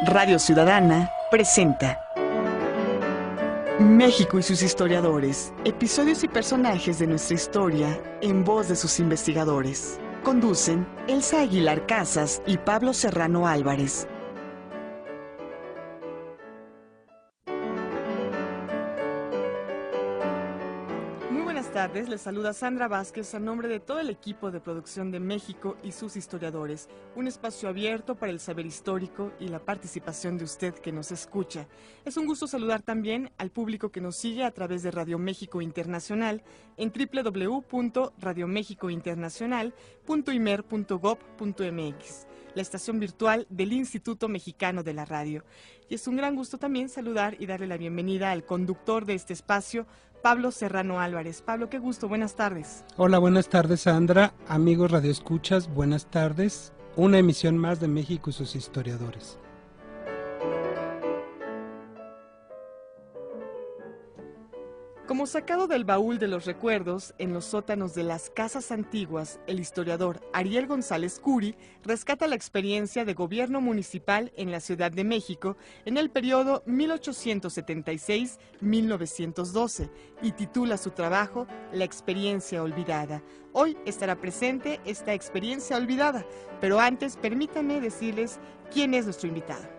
Radio Ciudadana presenta México y sus historiadores, episodios y personajes de nuestra historia en voz de sus investigadores. Conducen Elsa Aguilar Casas y Pablo Serrano Álvarez. Buenas tardes, les saluda Sandra Vázquez a nombre de todo el equipo de producción de México y sus historiadores, un espacio abierto para el saber histórico y la participación de usted que nos escucha. Es un gusto saludar también al público que nos sigue a través de Radio México Internacional en www.radiomexicointernacional.imer.gov.mx, la estación virtual del Instituto Mexicano de la Radio. Y es un gran gusto también saludar y darle la bienvenida al conductor de este espacio, Pablo Serrano Álvarez. Pablo, qué gusto, buenas tardes. Hola, buenas tardes, Sandra. Amigos radioescuchas, buenas tardes. Una emisión más de México y sus historiadores. Como sacado del baúl de los recuerdos, en los sótanos de las casas antiguas, el historiador Ariel González Curi rescata la experiencia de gobierno municipal en la Ciudad de México en el periodo 1876-1912 y titula su trabajo La experiencia olvidada. Hoy estará presente esta experiencia olvidada, pero antes permítanme decirles quién es nuestro invitado.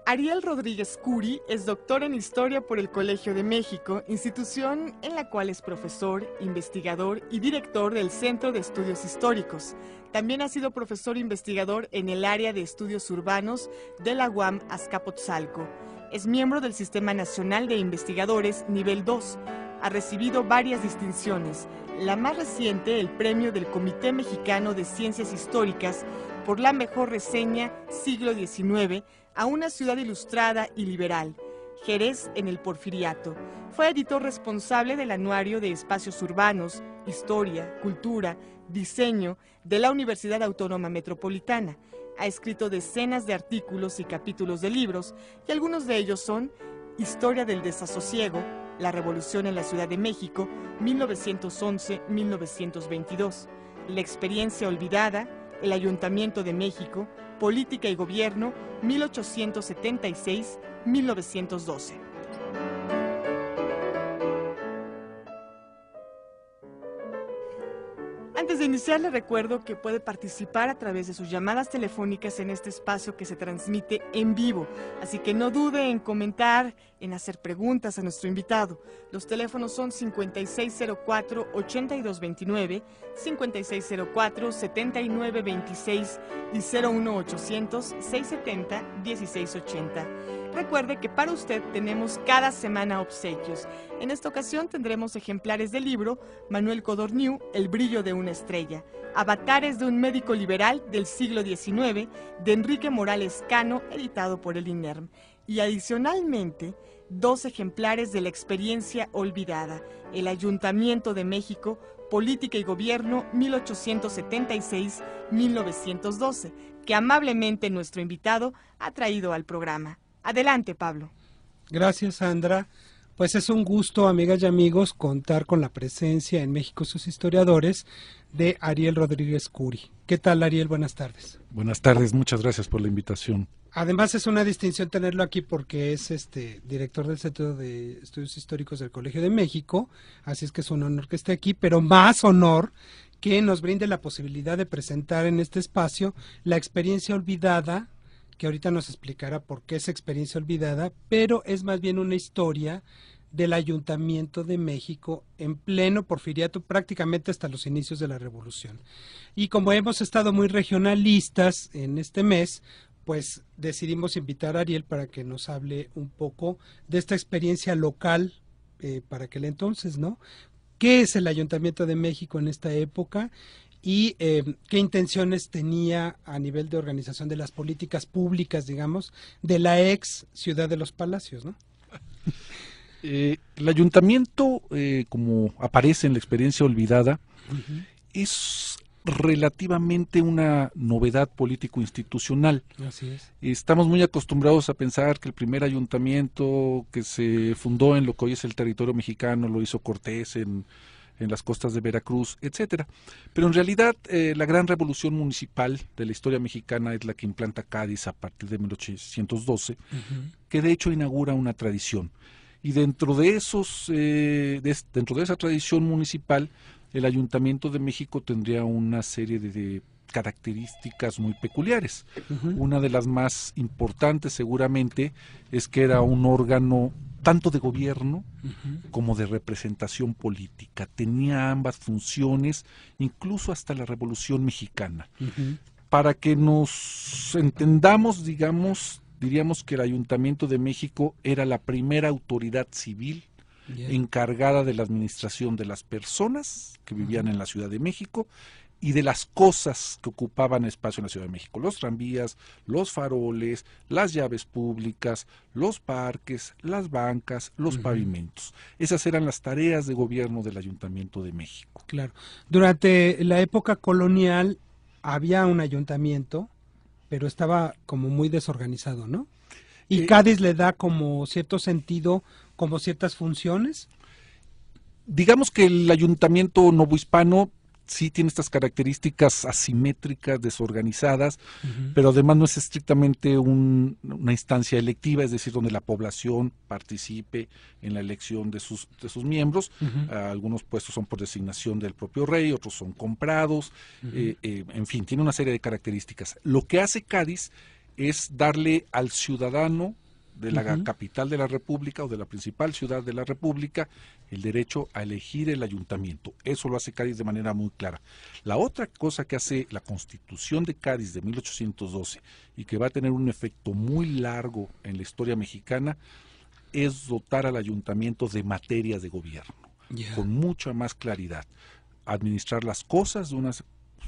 Ariel Rodríguez Curi es doctor en Historia por el Colegio de México, institución en la cual es profesor, investigador y director del Centro de Estudios Históricos. También ha sido profesor investigador en el área de estudios urbanos de la UAM Azcapotzalco. Es miembro del Sistema Nacional de Investigadores Nivel 2. Ha recibido varias distinciones, la más reciente el premio del Comité Mexicano de Ciencias Históricas por la mejor reseña siglo XIX a una ciudad ilustrada y liberal, Jerez en el Porfiriato. Fue editor responsable del Anuario de Espacios Urbanos, Historia, Cultura, Diseño de la Universidad Autónoma Metropolitana. Ha escrito decenas de artículos y capítulos de libros, y algunos de ellos son Historia del Desasosiego, La Revolución en la Ciudad de México, 1911-1922, La experiencia olvidada, El Ayuntamiento de México, Política y Gobierno, 1876-1912. Antes de iniciar, le recuerdo que puede participar a través de sus llamadas telefónicas en este espacio que se transmite en vivo. Así que no dude en comentar, en hacer preguntas a nuestro invitado. Los teléfonos son 5604-8229, 5604-7926 y 01800-670-1680. Recuerde que para usted tenemos cada semana obsequios. En esta ocasión tendremos ejemplares del libro Manuel Codorniu, El brillo de una estrella, Avatares de un médico liberal del siglo XIX, de Enrique Morales Cano, editado por el INERM. Y adicionalmente, 2 ejemplares de La experiencia olvidada, El Ayuntamiento de México, Política y Gobierno, 1876-1912, que amablemente nuestro invitado ha traído al programa. Adelante, Pablo. Gracias, Sandra. Pues es un gusto, amigas y amigos, contar con la presencia en México sus historiadores de Ariel Rodríguez Curi. ¿Qué tal, Ariel? Buenas tardes. Buenas tardes, muchas gracias por la invitación. Además es una distinción tenerlo aquí porque es director del Centro de Estudios Históricos del Colegio de México, así es que es un honor que esté aquí, pero más honor que nos brinde la posibilidad de presentar en este espacio la experiencia olvidada, que ahorita nos explicará por qué es experiencia olvidada, pero es más bien una historia del Ayuntamiento de México en pleno porfiriato, prácticamente hasta los inicios de la Revolución. Y como hemos estado muy regionalistas en este mes, pues decidimos invitar a Ariel para que nos hable un poco de esta experiencia local para aquel entonces, ¿no? ¿Qué es el Ayuntamiento de México en esta época? Y qué intenciones tenía a nivel de organización de las políticas públicas, digamos, de la ex Ciudad de los Palacios, ¿no? El ayuntamiento, como aparece en La experiencia olvidada, es relativamente una novedad político-institucional. Así es. Estamos muy acostumbrados a pensar que el primer ayuntamiento que se fundó en lo que hoy es el territorio mexicano lo hizo Cortés en las costas de Veracruz, etcétera. Pero en realidad la gran revolución municipal de la historia mexicana es la que implanta Cádiz a partir de 1812, que de hecho inaugura una tradición. Y dentro de dentro de esa tradición municipal, el Ayuntamiento de México tendría una serie de características muy peculiares. Una de las más importantes seguramente es que era un órgano tanto de gobierno como de representación política. Tenía ambas funciones, incluso hasta la Revolución Mexicana. Para que nos entendamos, diríamos que el Ayuntamiento de México era la primera autoridad civil encargada de la administración de las personas que vivían en la Ciudad de México y de las cosas que ocupaban espacio en la Ciudad de México: los tranvías, los faroles, las llaves públicas, los parques, las bancas, los pavimentos. Esas eran las tareas de gobierno del Ayuntamiento de México. Claro. Durante la época colonial había un ayuntamiento, pero estaba como muy desorganizado, ¿no? Y Cádiz le da como cierto sentido, como ciertas funciones. Digamos que el Ayuntamiento novohispano sí tiene estas características asimétricas, desorganizadas, pero además no es estrictamente una instancia electiva, es decir, donde la población participe en la elección de sus miembros. Algunos puestos son por designación del propio rey, otros son comprados, en fin, tiene una serie de características. Lo que hace Cádiz es darle al ciudadano de la capital de la República o de la principal ciudad de la República el derecho a elegir el ayuntamiento. Eso lo hace Cádiz de manera muy clara. La otra cosa que hace la Constitución de Cádiz de 1812 y que va a tener un efecto muy largo en la historia mexicana es dotar al ayuntamiento de materias de gobierno, con mucha más claridad. Administrar las cosas de una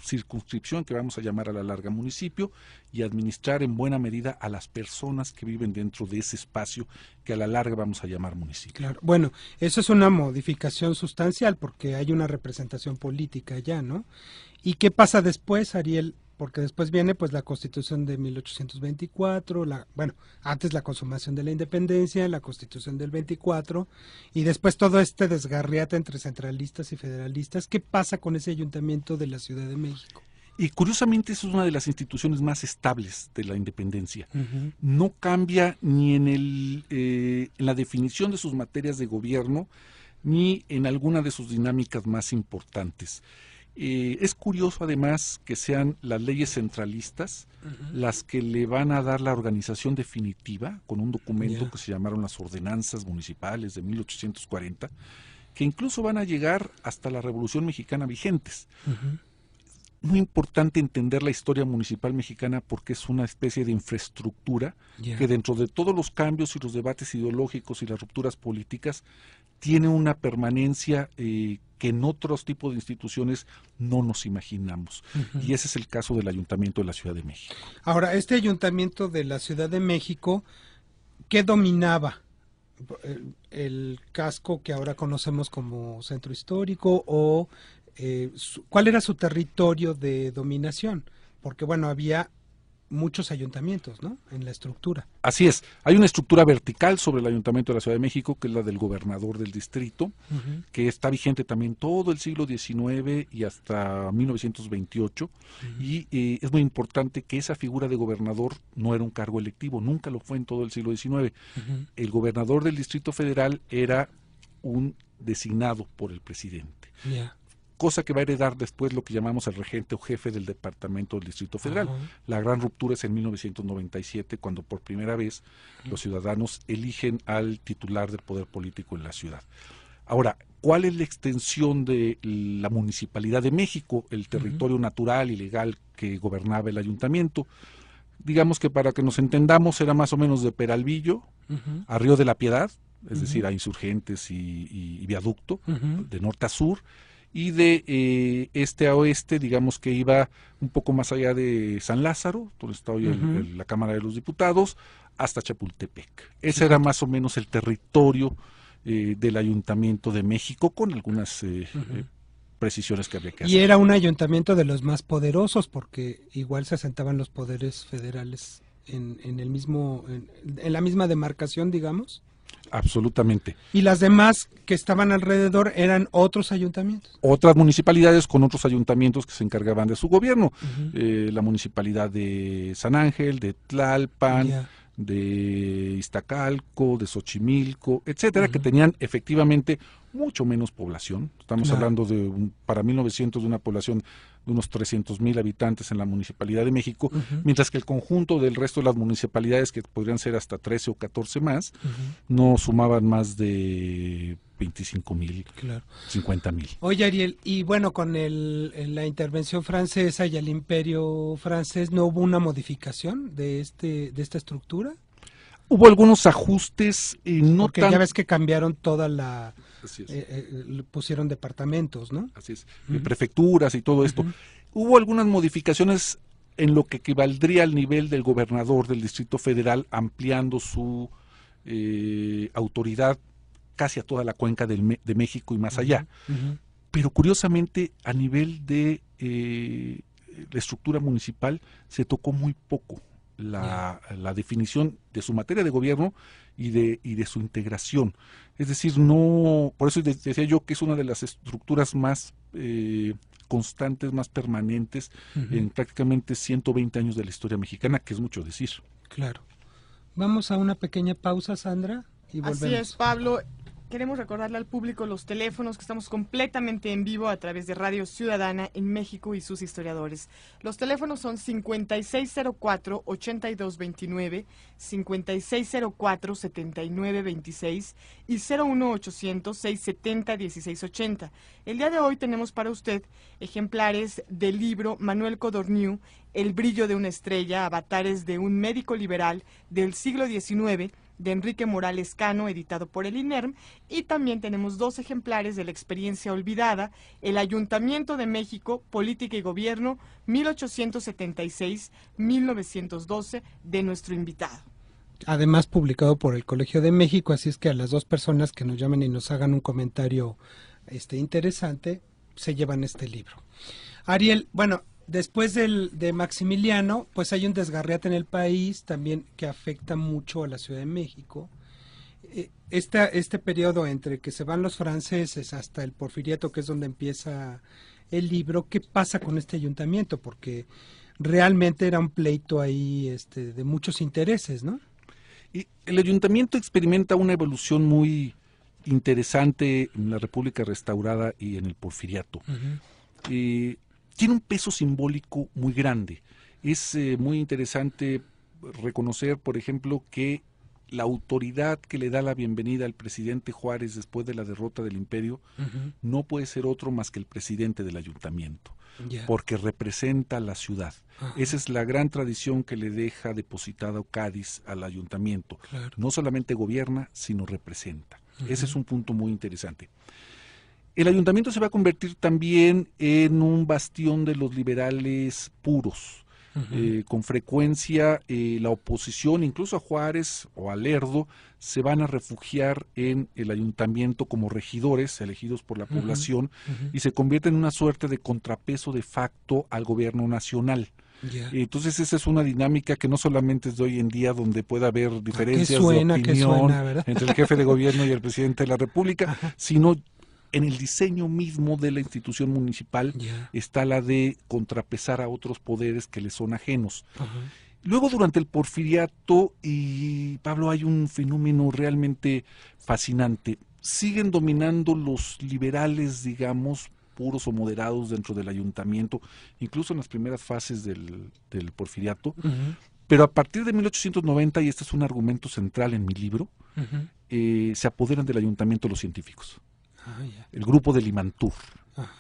circunscripción que vamos a llamar a la larga municipio y administrar en buena medida a las personas que viven dentro de ese espacio que a la larga vamos a llamar municipio. Claro. Bueno, eso es una modificación sustancial porque hay una representación política ya, ¿no? ¿Y qué pasa después, Ariel? Porque después viene pues la Constitución de 1824, antes la consumación de la independencia, la Constitución del 24 y después todo este desgarriate entre centralistas y federalistas. ¿Qué pasa con ese ayuntamiento de la Ciudad de México? Y curiosamente eso es una de las instituciones más estables de la independencia. No cambia ni en la definición de sus materias de gobierno ni en alguna de sus dinámicas más importantes. Es curioso además que sean las leyes centralistas las que le van a dar la organización definitiva con un documento que se llamaron las Ordenanzas Municipales de 1840, que incluso van a llegar hasta la Revolución Mexicana vigentes. Muy importante entender la historia municipal mexicana porque es una especie de infraestructura que dentro de todos los cambios y los debates ideológicos y las rupturas políticas tiene una permanencia que en otros tipos de instituciones no nos imaginamos. Y ese es el caso del Ayuntamiento de la Ciudad de México. Ahora, este Ayuntamiento de la Ciudad de México, ¿qué dominaba? ¿El casco que ahora conocemos como centro histórico o cuál era su territorio de dominación? Porque bueno, había muchos ayuntamientos, ¿no?, en la estructura. Así es, hay una estructura vertical sobre el Ayuntamiento de la Ciudad de México, que es la del gobernador del distrito, que está vigente también todo el siglo XIX y hasta 1928, y es muy importante que esa figura de gobernador no era un cargo electivo, nunca lo fue en todo el siglo XIX. El gobernador del Distrito Federal era un designado por el presidente. Cosa que va a heredar después lo que llamamos el regente o jefe del departamento del Distrito Federal. La gran ruptura es en 1997, cuando por primera vez los ciudadanos eligen al titular del poder político en la ciudad. Ahora, ¿cuál es la extensión de la Municipalidad de México, el territorio natural y legal que gobernaba el ayuntamiento? Digamos que para que nos entendamos era más o menos de Peralvillo a Río de la Piedad, es decir, a Insurgentes y Viaducto, de norte a sur, y de este a oeste, digamos que iba un poco más allá de San Lázaro, donde está hoy la Cámara de los Diputados, hasta Chapultepec. Ese era más o menos el territorio del Ayuntamiento de México, con algunas precisiones que habría que Y hacer. era un ayuntamiento de los más poderosos porque igual se asentaban los poderes federales en el mismo, en la misma demarcación, digamos. Absolutamente. Y las demás que estaban alrededor eran otros ayuntamientos. Otras municipalidades con otros ayuntamientos que se encargaban de su gobierno. Ujú. La municipalidad de San Ángel, de Tlalpan, Ya. de Iztacalco, de Xochimilco, etcétera, que Ujú. tenían efectivamente mucho menos población. Estamos Claro. hablando de, para 1900, de una población de unos 300,000 habitantes en la Municipalidad de México, Ujú. mientras que el conjunto del resto de las municipalidades, que podrían ser hasta 13 o 14 más, Ujú. no sumaban más de 25,000, Claro. 50,000. Oye, Ariel, y bueno, con la intervención francesa y el imperio francés, ¿no hubo una modificación de esta estructura? Hubo algunos ajustes, no Porque tan... ya ves que cambiaron toda la... Así es. pusieron departamentos, ¿no? Así es, Ujú. prefecturas y todo esto. Ujú. Hubo algunas modificaciones en lo que equivaldría al nivel del gobernador del Distrito Federal, ampliando su autoridad casi a toda la cuenca de México y más allá. Ujú. Pero curiosamente, a nivel de la estructura municipal, se tocó muy poco la definición de su materia de gobierno y de su integración. Es decir, no, por eso decía yo que es una de las estructuras más constantes, más permanentes Ujú. en prácticamente 120 años de la historia mexicana, que es mucho decir. Claro. Vamos a una pequeña pausa, Sandra, y volvemos. Así es, Pablo. Queremos recordarle al público los teléfonos, que estamos completamente en vivo a través de Radio Ciudadana en México y sus historiadores. Los teléfonos son 5604-8229, 5604-7926 y 01800-670-1680. El día de hoy tenemos para usted ejemplares del libro Manuel Codorniu, El brillo de una estrella, avatares de un médico liberal del siglo XIX, de Enrique Morales Cano, editado por el INERM, y también tenemos 2 ejemplares de La experiencia olvidada, El Ayuntamiento de México, Política y Gobierno, 1876-1912, de nuestro invitado. Además publicado por el Colegio de México, así es que a las 2 personas que nos llamen y nos hagan un comentario interesante, se llevan este libro. Ariel, bueno, después de Maximiliano, pues hay un desgarriate en el país también que afecta mucho a la Ciudad de México. Este periodo entre que se van los franceses hasta el Porfiriato, que es donde empieza el libro, ¿qué pasa con este ayuntamiento? Porque realmente era un pleito ahí de muchos intereses, ¿no? Y el ayuntamiento experimenta una evolución muy interesante en la República Restaurada y en el Porfiriato. Uh-huh. Tiene un peso simbólico muy grande. Es muy interesante reconocer, por ejemplo, que la autoridad que le da la bienvenida al presidente Juárez después de la derrota del imperio Uh-huh. no puede ser otro más que el presidente del ayuntamiento, Yeah. porque representa la ciudad. Ajá. Esa es la gran tradición que le deja depositado Cádiz al ayuntamiento. Claro. No solamente gobierna, sino representa. Uh-huh. Ese es un punto muy interesante. El ayuntamiento se va a convertir también en un bastión de los liberales puros. Uh-huh. Con frecuencia la oposición, incluso a Juárez o a Lerdo, se van a refugiar en el ayuntamiento como regidores elegidos por la Uh-huh. población Uh-huh. y se convierten en una suerte de contrapeso de facto al gobierno nacional. Yeah. Entonces esa es una dinámica que no solamente es de hoy en día, donde puede haber diferencias de opinión ¿verdad? entre el jefe de gobierno y el presidente de la República, Ajá. sino en el diseño mismo de la institución municipal Yeah. está la de contrapesar a otros poderes que le son ajenos. Uh-huh. Luego, durante el Porfiriato, y Pablo, hay un fenómeno realmente fascinante. Siguen dominando los liberales, digamos, puros o moderados dentro del ayuntamiento, incluso en las primeras fases del Porfiriato. Uh-huh. Pero a partir de 1890, y este es un argumento central en mi libro, Uh-huh. se apoderan del ayuntamiento los científicos. Ah, yeah. El grupo de Limantur. Ah.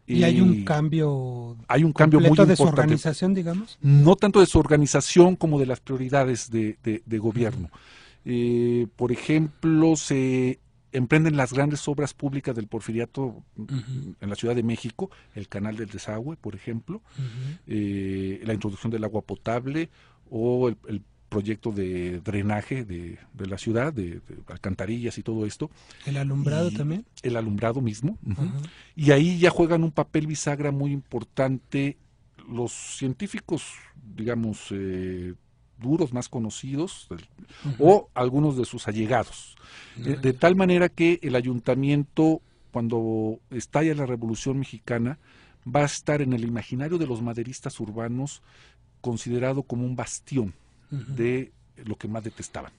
Y hay un cambio muy completo de su importante. organización, digamos. No tanto de su organización como de las prioridades de gobierno. Por ejemplo, se emprenden las grandes obras públicas del Porfiriato Uh-huh. en la Ciudad de México, el Canal del Desagüe, por ejemplo, Uh-huh. la introducción del agua potable o el proyecto de drenaje de la ciudad, de alcantarillas y todo esto. ¿El alumbrado también? El alumbrado mismo. Y ahí ya juegan un papel bisagra muy importante los científicos, digamos, duros más conocidos, o algunos de sus allegados. De tal manera que el ayuntamiento, cuando estalla la Revolución Mexicana, va a estar en el imaginario de los maderistas urbanos considerado como un bastión de lo que más detestaban,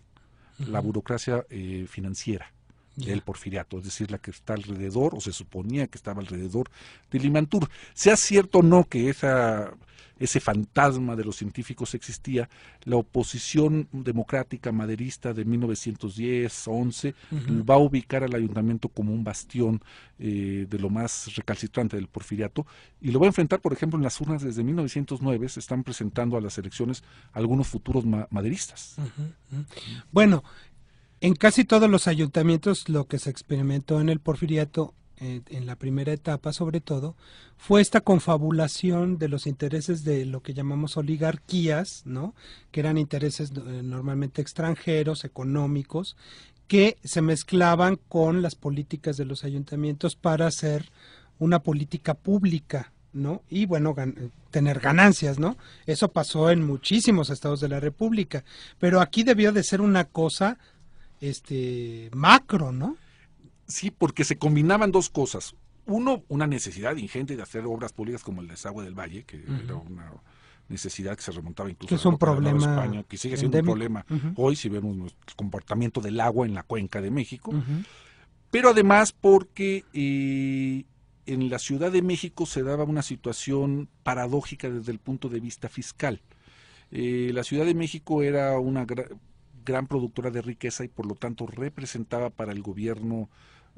la burocracia financiera del Porfiriato, es decir, la que está alrededor, o se suponía que estaba alrededor del Limantur. Sea cierto o no que ese fantasma de los científicos existía, la oposición democrática maderista de 1910-11 va a ubicar al ayuntamiento como un bastión de lo más recalcitrante del Porfiriato, y lo va a enfrentar, por ejemplo, en las urnas desde 1909, se están presentando a las elecciones algunos futuros maderistas. Bueno, en casi todos los ayuntamientos lo que se experimentó en el Porfiriato, en la primera etapa sobre todo, fue esta confabulación de los intereses de lo que llamamos oligarquías, ¿no? Que eran intereses normalmente extranjeros, económicos, que se mezclaban con las políticas de los ayuntamientos para hacer una política pública, ¿no? Y bueno, tener ganancias, ¿no? Eso pasó en muchísimos estados de la República, pero aquí debió de ser una cosa macro, ¿no? Sí, porque se combinaban dos cosas. Uno, una necesidad ingente de hacer obras públicas como el desagüe del Valle, que era una necesidad que se remontaba incluso que es un problema de España, que sigue siendo endémico. un problema hoy si vemos el comportamiento del agua en la cuenca de México, pero además porque en la Ciudad de México se daba una situación paradójica desde el punto de vista fiscal. La Ciudad de México era una gran productora de riqueza y por lo tanto representaba para el gobierno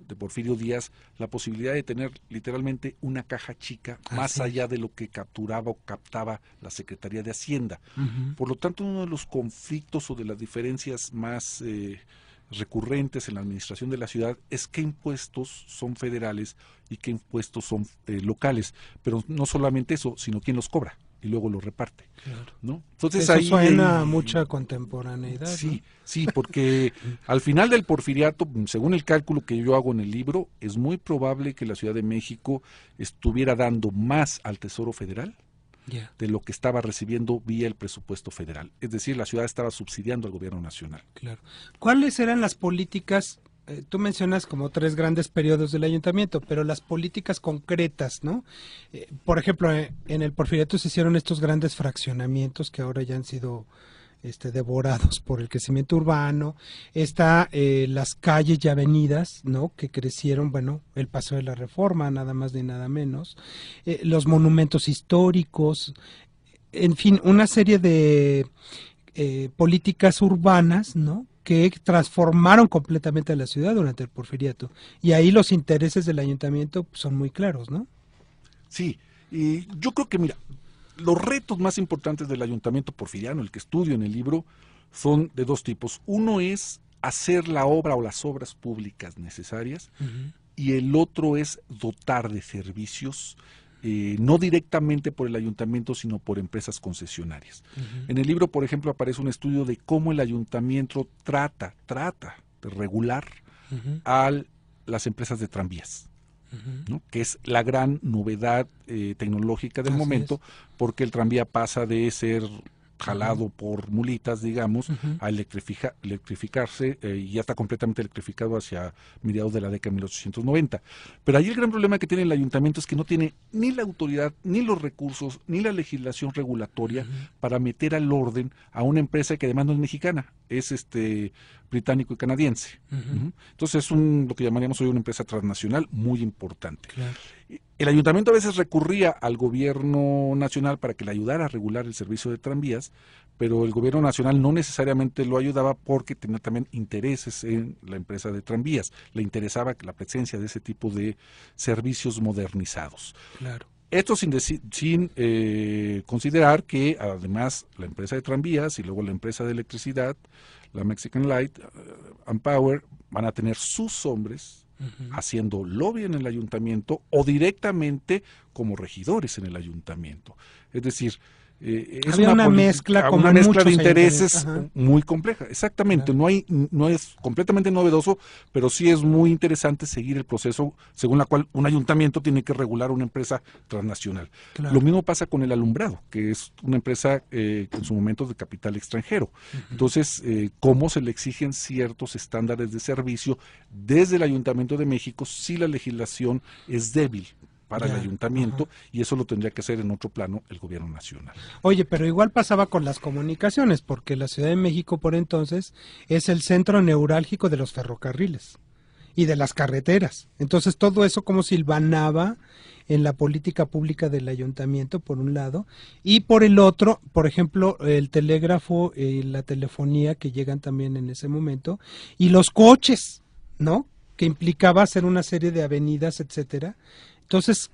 de Porfirio Díaz la posibilidad de tener literalmente una caja chica más allá de lo que capturaba o captaba la Secretaría de Hacienda. Por lo tanto, uno de los conflictos o de las diferencias más recurrentes en la administración de la ciudad es qué impuestos son federales y qué impuestos son locales, pero no solamente eso, sino quién los cobra y luego lo reparte, ¿no? Entonces eso ahí suena a mucha contemporaneidad. Sí, ¿no? sí, porque al final del Porfiriato, según el cálculo que yo hago en el libro, es muy probable que la Ciudad de México estuviera dando más al Tesoro Federal de lo que estaba recibiendo vía el presupuesto federal. Es decir, la ciudad estaba subsidiando al gobierno nacional. Claro. ¿Cuáles eran las políticas? Tú mencionas como 3 grandes periodos del ayuntamiento, pero las políticas concretas, ¿no? Por ejemplo, en el Porfiriato se hicieron estos grandes fraccionamientos que ahora ya han sido devorados por el crecimiento urbano. Está las calles y avenidas, ¿no? Que crecieron, bueno, el Paseo de la Reforma, nada más ni nada menos. Los monumentos históricos, en fin, una serie de políticas urbanas, ¿no? Que transformaron completamente a la ciudad durante el Porfiriato. Y ahí los intereses del ayuntamiento son muy claros, ¿no? Sí, y yo creo que, mira, los retos más importantes del ayuntamiento porfiriano, el que estudio en el libro, son de 2 tipos. Uno es hacer la obra o las obras públicas necesarias, y el otro es dotar de servicios no directamente por el ayuntamiento, sino por empresas concesionarias. En el libro, por ejemplo, aparece un estudio de cómo el ayuntamiento trata de regular a las empresas de tranvías, ¿no? Que es la gran novedad tecnológica del momento, porque el tranvía pasa de ser jalado por mulitas, digamos, a electrificarse, y ya está completamente electrificado hacia mediados de la década de 1890. Pero ahí el gran problema que tiene el ayuntamiento es que no tiene ni la autoridad, ni los recursos, ni la legislación regulatoria para meter al orden a una empresa que además no es mexicana, es británico y canadiense. Entonces es lo que llamaríamos hoy una empresa transnacional muy importante. Claro. El ayuntamiento a veces recurría al gobierno nacional para que le ayudara a regular el servicio de tranvías, pero el gobierno nacional no necesariamente lo ayudaba porque tenía también intereses en la empresa de tranvías. Le interesaba la presencia de ese tipo de servicios modernizados. Claro. Esto sin considerar que además la empresa de tranvías y luego la empresa de electricidad, la Mexican Light and Power, van a tener sus hombres haciendo lobby en el ayuntamiento o directamente como regidores en el ayuntamiento. Es decir, es Había una mezcla, como una mezcla de muchos intereses ayuntamientos. muy compleja. Exactamente, no es completamente novedoso, pero sí es muy interesante seguir el proceso según la cual un ayuntamiento tiene que regular una empresa transnacional. Claro. Lo mismo pasa con el alumbrado, que es una empresa en su momento de capital extranjero. Entonces, ¿cómo se le exigen ciertos estándares de servicio desde el Ayuntamiento de México si la legislación es débil para el ayuntamiento? Y eso lo tendría que hacer en otro plano el gobierno nacional. Oye, pero igual pasaba con las comunicaciones, porque la Ciudad de México por entonces es el centro neurálgico de los ferrocarriles y de las carreteras. Entonces todo eso como silvanaba en la política pública del ayuntamiento, por un lado, y por el otro, por ejemplo, el telégrafo y la telefonía que llegan también en ese momento, y los coches, ¿no? Que implicaba hacer una serie de avenidas, etcétera. Entonces,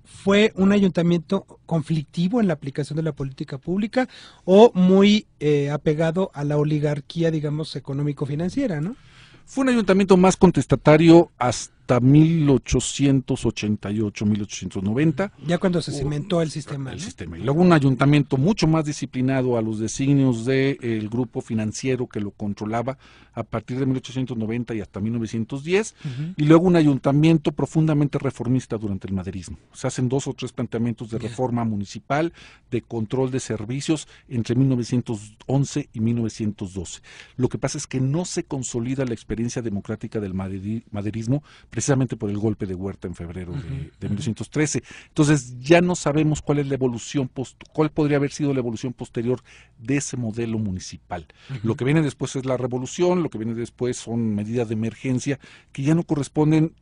¿fue un ayuntamiento conflictivo en la aplicación de la política pública o muy apegado a la oligarquía, digamos, económico-financiera, ¿no? Fue un ayuntamiento más contestatario hasta 1888, 1890. Ya cuando se cimentó el sistema. El ¿no? sistema. Y luego un ayuntamiento mucho más disciplinado a los designios del grupo financiero que lo controlaba a partir de 1890 y hasta 1910. Y luego un ayuntamiento profundamente reformista durante el maderismo. Se hacen 2 o 3 planteamientos de reforma municipal, de control de servicios entre 1911 y 1912. Lo que pasa es que no se consolida la experiencia democrática del maderismo precisamente por el golpe de Huerta en febrero de 1913. Entonces ya no sabemos cuál es la evolución, cuál podría haber sido la evolución posterior de ese modelo municipal. Lo que viene después es la revolución, lo que viene después son medidas de emergencia que ya no corresponden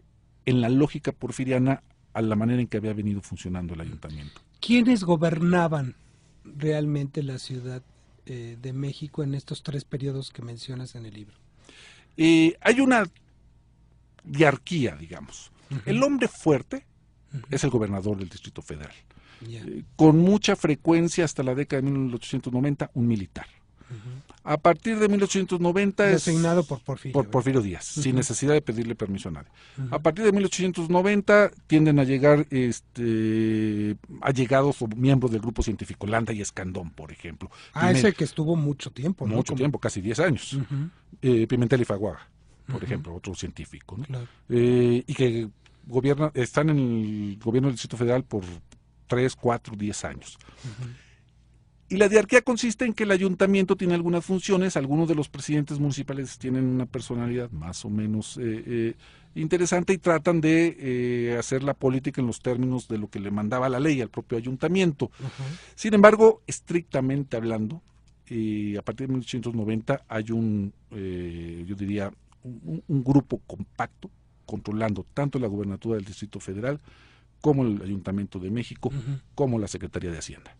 en la lógica porfiriana a la manera en que había venido funcionando el ayuntamiento. ¿Quiénes gobernaban realmente la Ciudad de México en estos 3 periodos que mencionas en el libro? Hay una diarquía, digamos. El hombre fuerte es el gobernador del Distrito Federal. Con mucha frecuencia hasta la década de 1890, un militar. A partir de 1890 designado es por Porfirio, por Porfirio Díaz, sin necesidad de pedirle permiso a nadie. A partir de 1890 tienden a llegar allegados o miembros del grupo científico, Landa y Escandón, por ejemplo. Ese que estuvo mucho tiempo, ¿no? Mucho tiempo, casi 10 años. Pimentel y Faguaga, por ejemplo, otro científico, ¿no? Claro. Y que están en el gobierno del Distrito Federal por 3, 4, 10 años. Y la diarquía consiste en que el ayuntamiento tiene algunas funciones, algunos de los presidentes municipales tienen una personalidad más o menos interesante y tratan de hacer la política en los términos de lo que le mandaba la ley al propio ayuntamiento. Sin embargo, estrictamente hablando, a partir de 1890 hay yo diría, un grupo compacto controlando tanto la gubernatura del Distrito Federal como el Ayuntamiento de México, como la Secretaría de Hacienda.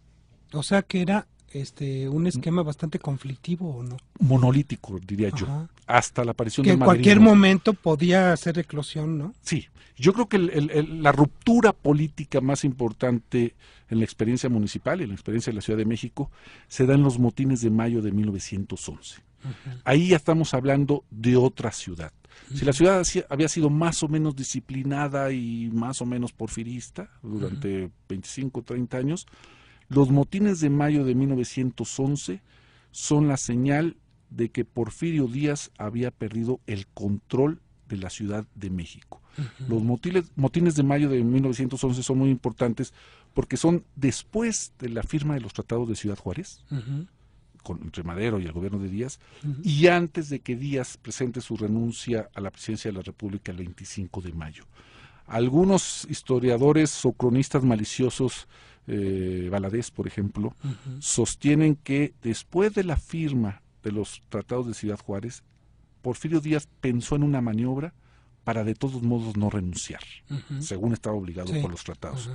O sea que era un esquema bastante conflictivo, ¿o no? Monolítico, diría yo, hasta la aparición que del en maderismo. cualquier momento podía hacer eclosión, ¿no? Sí, yo creo que la ruptura política más importante en la experiencia municipal y en la experiencia de la Ciudad de México se da en los motines de mayo de 1911. Ahí ya estamos hablando de otra ciudad. Si la ciudad había sido más o menos disciplinada y más o menos porfirista durante 25 o 30 años, los motines de mayo de 1911 son la señal de que Porfirio Díaz había perdido el control de la Ciudad de México. Los motines de mayo de 1911 son muy importantes porque son después de la firma de los tratados de Ciudad Juárez, entre Madero y el gobierno de Díaz, y antes de que Díaz presente su renuncia a la presidencia de la República el 25 de mayo. Algunos historiadores o cronistas maliciosos, Valadez, por ejemplo, sostienen que después de la firma de los tratados de Ciudad Juárez, Porfirio Díaz pensó en una maniobra para de todos modos no renunciar, según estaba obligado por los tratados.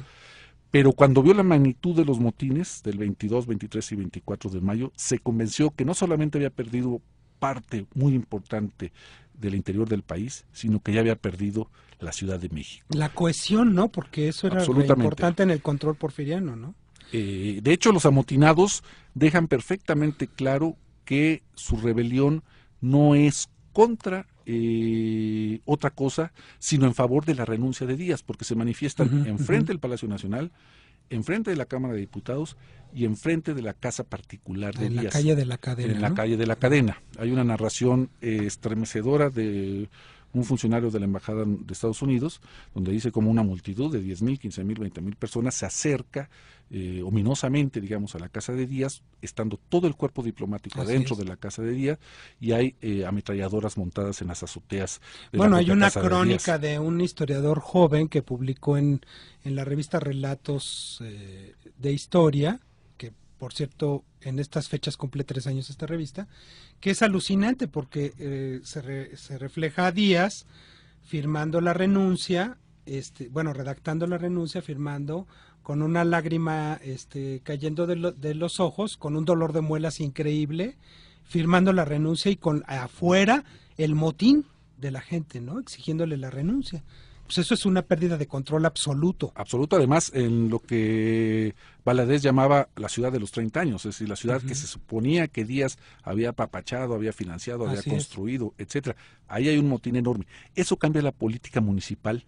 Pero cuando vio la magnitud de los motines del 22, 23 y 24 de mayo, se convenció que no solamente había perdido parte muy importante del interior del país, sino que ya había perdido la Ciudad de México. La cohesión, ¿no? Porque eso era lo importante en el control porfiriano, ¿no? De hecho, los amotinados dejan perfectamente claro que su rebelión no es contra otra cosa, sino en favor de la renuncia de Díaz, porque se manifiestan enfrente del Palacio Nacional, enfrente de la Cámara de Diputados y enfrente de la casa particular de Díaz. En la calle de la Cadena. En la calle de la Cadena. Hay una narración estremecedora de un funcionario de la Embajada de Estados Unidos, donde dice como una multitud de 10,000, 15,000, 20,000 personas se acerca ominosamente, digamos, a la casa de Díaz, estando todo el cuerpo diplomático adentro de la casa de Díaz, y hay ametralladoras montadas en las azoteas de bueno, la hay una casa crónica de un historiador joven que publicó en la revista Relatos de Historia, que por cierto en estas fechas cumple 3 años esta revista, que es alucinante porque se refleja a Díaz firmando la renuncia, redactando la renuncia, firmando con una lágrima cayendo de los ojos, con un dolor de muelas increíble, firmando la renuncia y con afuera el motín de la gente, ¿no? Exigiéndole la renuncia. Pues eso es una pérdida de control absoluto. Absoluto, además, en lo que Valadez llamaba la ciudad de los 30 años, es decir, la ciudad que se suponía que Díaz había apapachado, había financiado, había construido, etcétera. Ahí hay un motín enorme. Eso cambia la política municipal,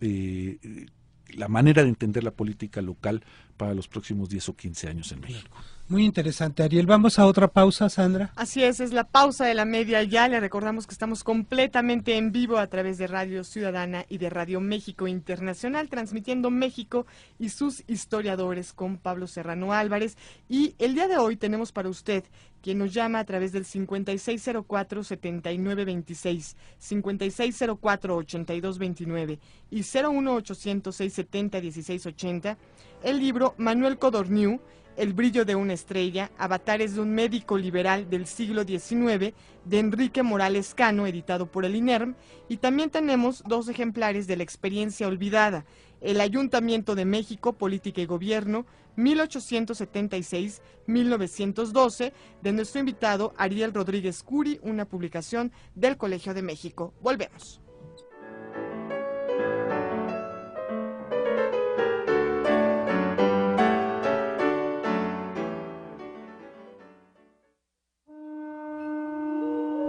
la manera de entender la política local para los próximos 10 o 15 años en México. Muy interesante, Ariel. Vamos a otra pausa, Sandra. Así es la pausa de la media ya. Le recordamos que estamos completamente en vivo a través de Radio Ciudadana y de Radio México Internacional, transmitiendo México y sus historiadores con Pablo Serrano Álvarez. Y el día de hoy tenemos para usted, quien nos llama a través del 5604-7926, 5604-8229 y 01800-670-1680, el libro Manuel Codorniu, El brillo de una estrella, avatares de un médico liberal del siglo XIX, de Enrique Morales Cano, editado por el INERM, y también tenemos 2 ejemplares de La experiencia olvidada, El Ayuntamiento de México, Política y Gobierno, 1876-1912, de nuestro invitado Ariel Rodríguez Curi, una publicación del Colegio de México. Volvemos.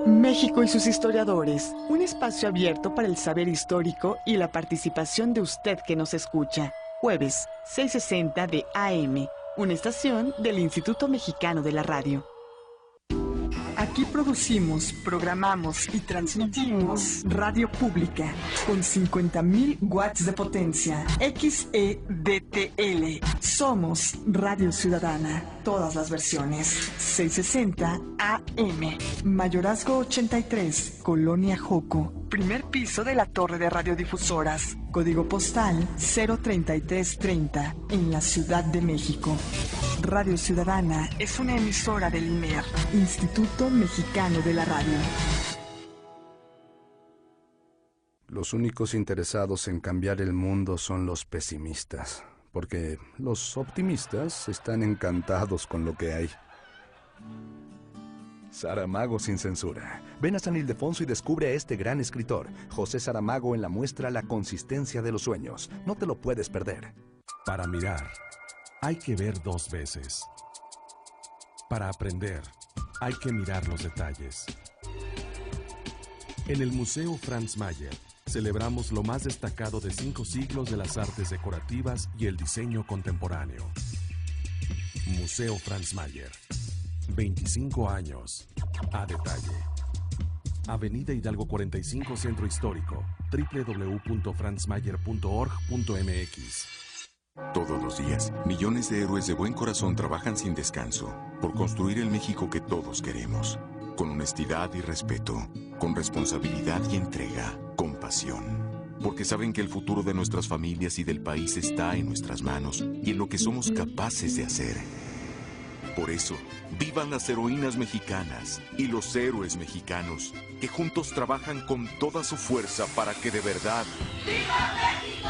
México y sus historiadores, un espacio abierto para el saber histórico y la participación de usted que nos escucha. Jueves, 6:60 de AM, una estación del Instituto Mexicano de la Radio. Aquí producimos, programamos y transmitimos radio pública con 50,000 watts de potencia. XEDTL. Somos Radio Ciudadana. Todas las versiones. 660 AM. Mayorazgo 83. Colonia Joco. Primer piso de la torre de radiodifusoras. Código postal 03330. En la Ciudad de México. Radio Ciudadana es una emisora del INER, Instituto Mexicano de la Radio. Los únicos interesados en cambiar el mundo son los pesimistas, porque los optimistas están encantados con lo que hay. Saramago sin censura. Ven a San Ildefonso y descubre a este gran escritor, José Saramago, en la muestra La consistencia de los sueños. No te lo puedes perder. Para mirar, hay que ver 2 veces. Para aprender, hay que mirar los detalles. En el Museo Franz Mayer celebramos lo más destacado de 5 siglos de las artes decorativas y el diseño contemporáneo. Museo Franz Mayer. 25 años. A detalle. Avenida Hidalgo 45, Centro Histórico. www.franzmayer.org.mx. Todos los días, millones de héroes de buen corazón trabajan sin descanso por construir el México que todos queremos. Con honestidad y respeto, con responsabilidad y entrega, con pasión. Porque saben que el futuro de nuestras familias y del país está en nuestras manos y en lo que somos capaces de hacer. Por eso, vivan las heroínas mexicanas y los héroes mexicanos, que juntos trabajan con toda su fuerza para que de verdad... ¡Viva México!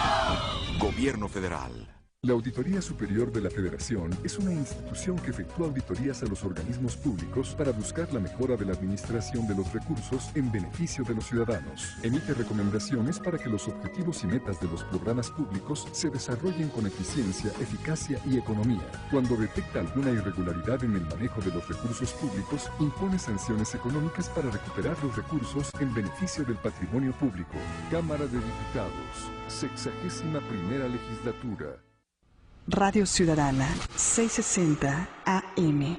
Gobierno Federal. La Auditoría Superior de la Federación es una institución que efectúa auditorías a los organismos públicos para buscar la mejora de la administración de los recursos en beneficio de los ciudadanos. Emite recomendaciones para que los objetivos y metas de los programas públicos se desarrollen con eficiencia, eficacia y economía. Cuando detecta alguna irregularidad en el manejo de los recursos públicos, impone sanciones económicas para recuperar los recursos en beneficio del patrimonio público. Cámara de Diputados, 61ª legislatura. Radio Ciudadana, 660 AM.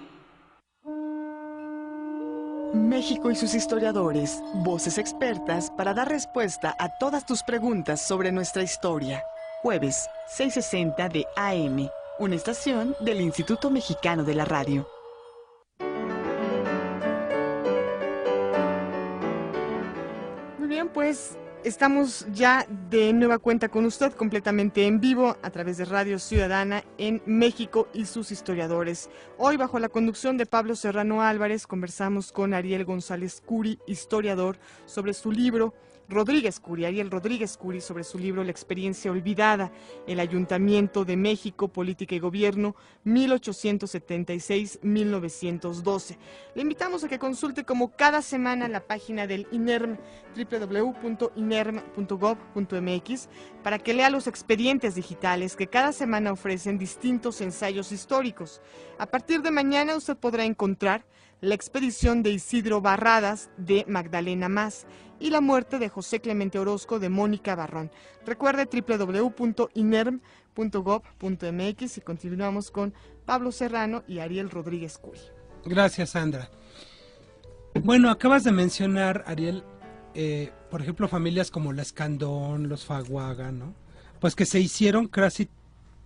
México y sus historiadores, voces expertas para dar respuesta a todas tus preguntas sobre nuestra historia. Jueves, 660 de AM, una estación del Instituto Mexicano de la Radio. Muy bien, pues estamos ya de nueva cuenta con usted, completamente en vivo a través de Radio Ciudadana en México y sus historiadores. Hoy, bajo la conducción de Pablo Serrano Álvarez, conversamos con Ariel González Curi, historiador, sobre su libro Ariel Rodríguez Curi, sobre su libro La experiencia olvidada, el Ayuntamiento de México, Política y Gobierno, 1876-1912. Le invitamos a que consulte como cada semana la página del INERM, www.inerm.gov.mx, para que lea los expedientes digitales que cada semana ofrecen distintos ensayos históricos. A partir de mañana usted podrá encontrar La expedición de Isidro Barradas, de Magdalena Más, y La muerte de José Clemente Orozco, de Mónica Barrón. Recuerde www.inerm.gov.mx y continuamos con Pablo Serrano y Ariel Rodríguez Curi. Gracias, Sandra. Bueno, acabas de mencionar, Ariel, por ejemplo, familias como la Escandón, los Faguaga, ¿no? Pues que se hicieron casi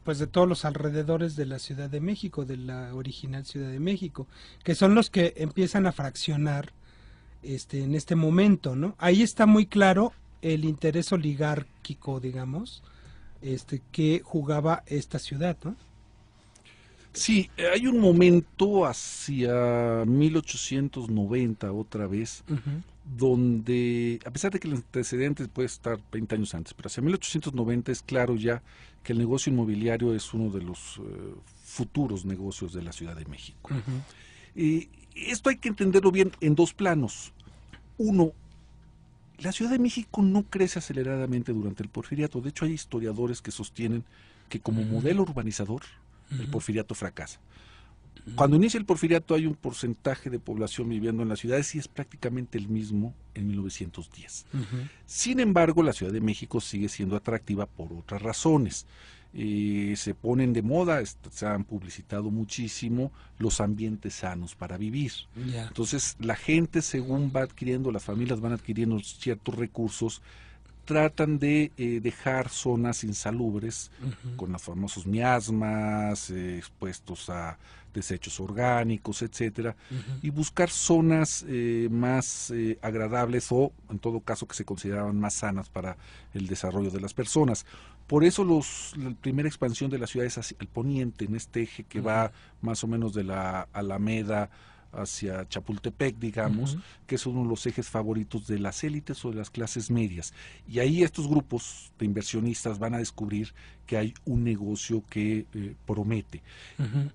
pues de todos los alrededores de la Ciudad de México, de la original Ciudad de México, que son los que empiezan a fraccionar en este momento, ¿no? Ahí está muy claro el interés oligárquico, digamos, que jugaba esta ciudad, ¿no? Sí, hay un momento hacia 1890 otra vez, donde, a pesar de que el antecedente puede estar 20 años antes, pero hacia 1890 es claro ya que el negocio inmobiliario es uno de los futuros negocios de la Ciudad de México. Esto hay que entenderlo bien en dos planos. Uno, la Ciudad de México no crece aceleradamente durante el Porfiriato. De hecho, hay historiadores que sostienen que como modelo urbanizador, el Porfiriato fracasa. Cuando inicia el Porfiriato hay un porcentaje de población viviendo en las ciudades y es prácticamente el mismo en 1910. Sin embargo, la Ciudad de México sigue siendo atractiva por otras razones. Se ponen de moda, se han publicitado muchísimo los ambientes sanos para vivir. Entonces, la gente, según va adquiriendo, las familias van adquiriendo ciertos recursos, tratan de dejar zonas insalubres con los famosos miasmas, expuestos a desechos orgánicos, etcétera, y buscar zonas más agradables o, en todo caso, que se consideraban más sanas para el desarrollo de las personas. Por eso la primera expansión de la ciudad es hacia el poniente, en este eje que va más o menos de la Alameda hacia Chapultepec, digamos, que es uno de los ejes favoritos de las élites o de las clases medias. Y ahí estos grupos de inversionistas van a descubrir que hay un negocio que promete.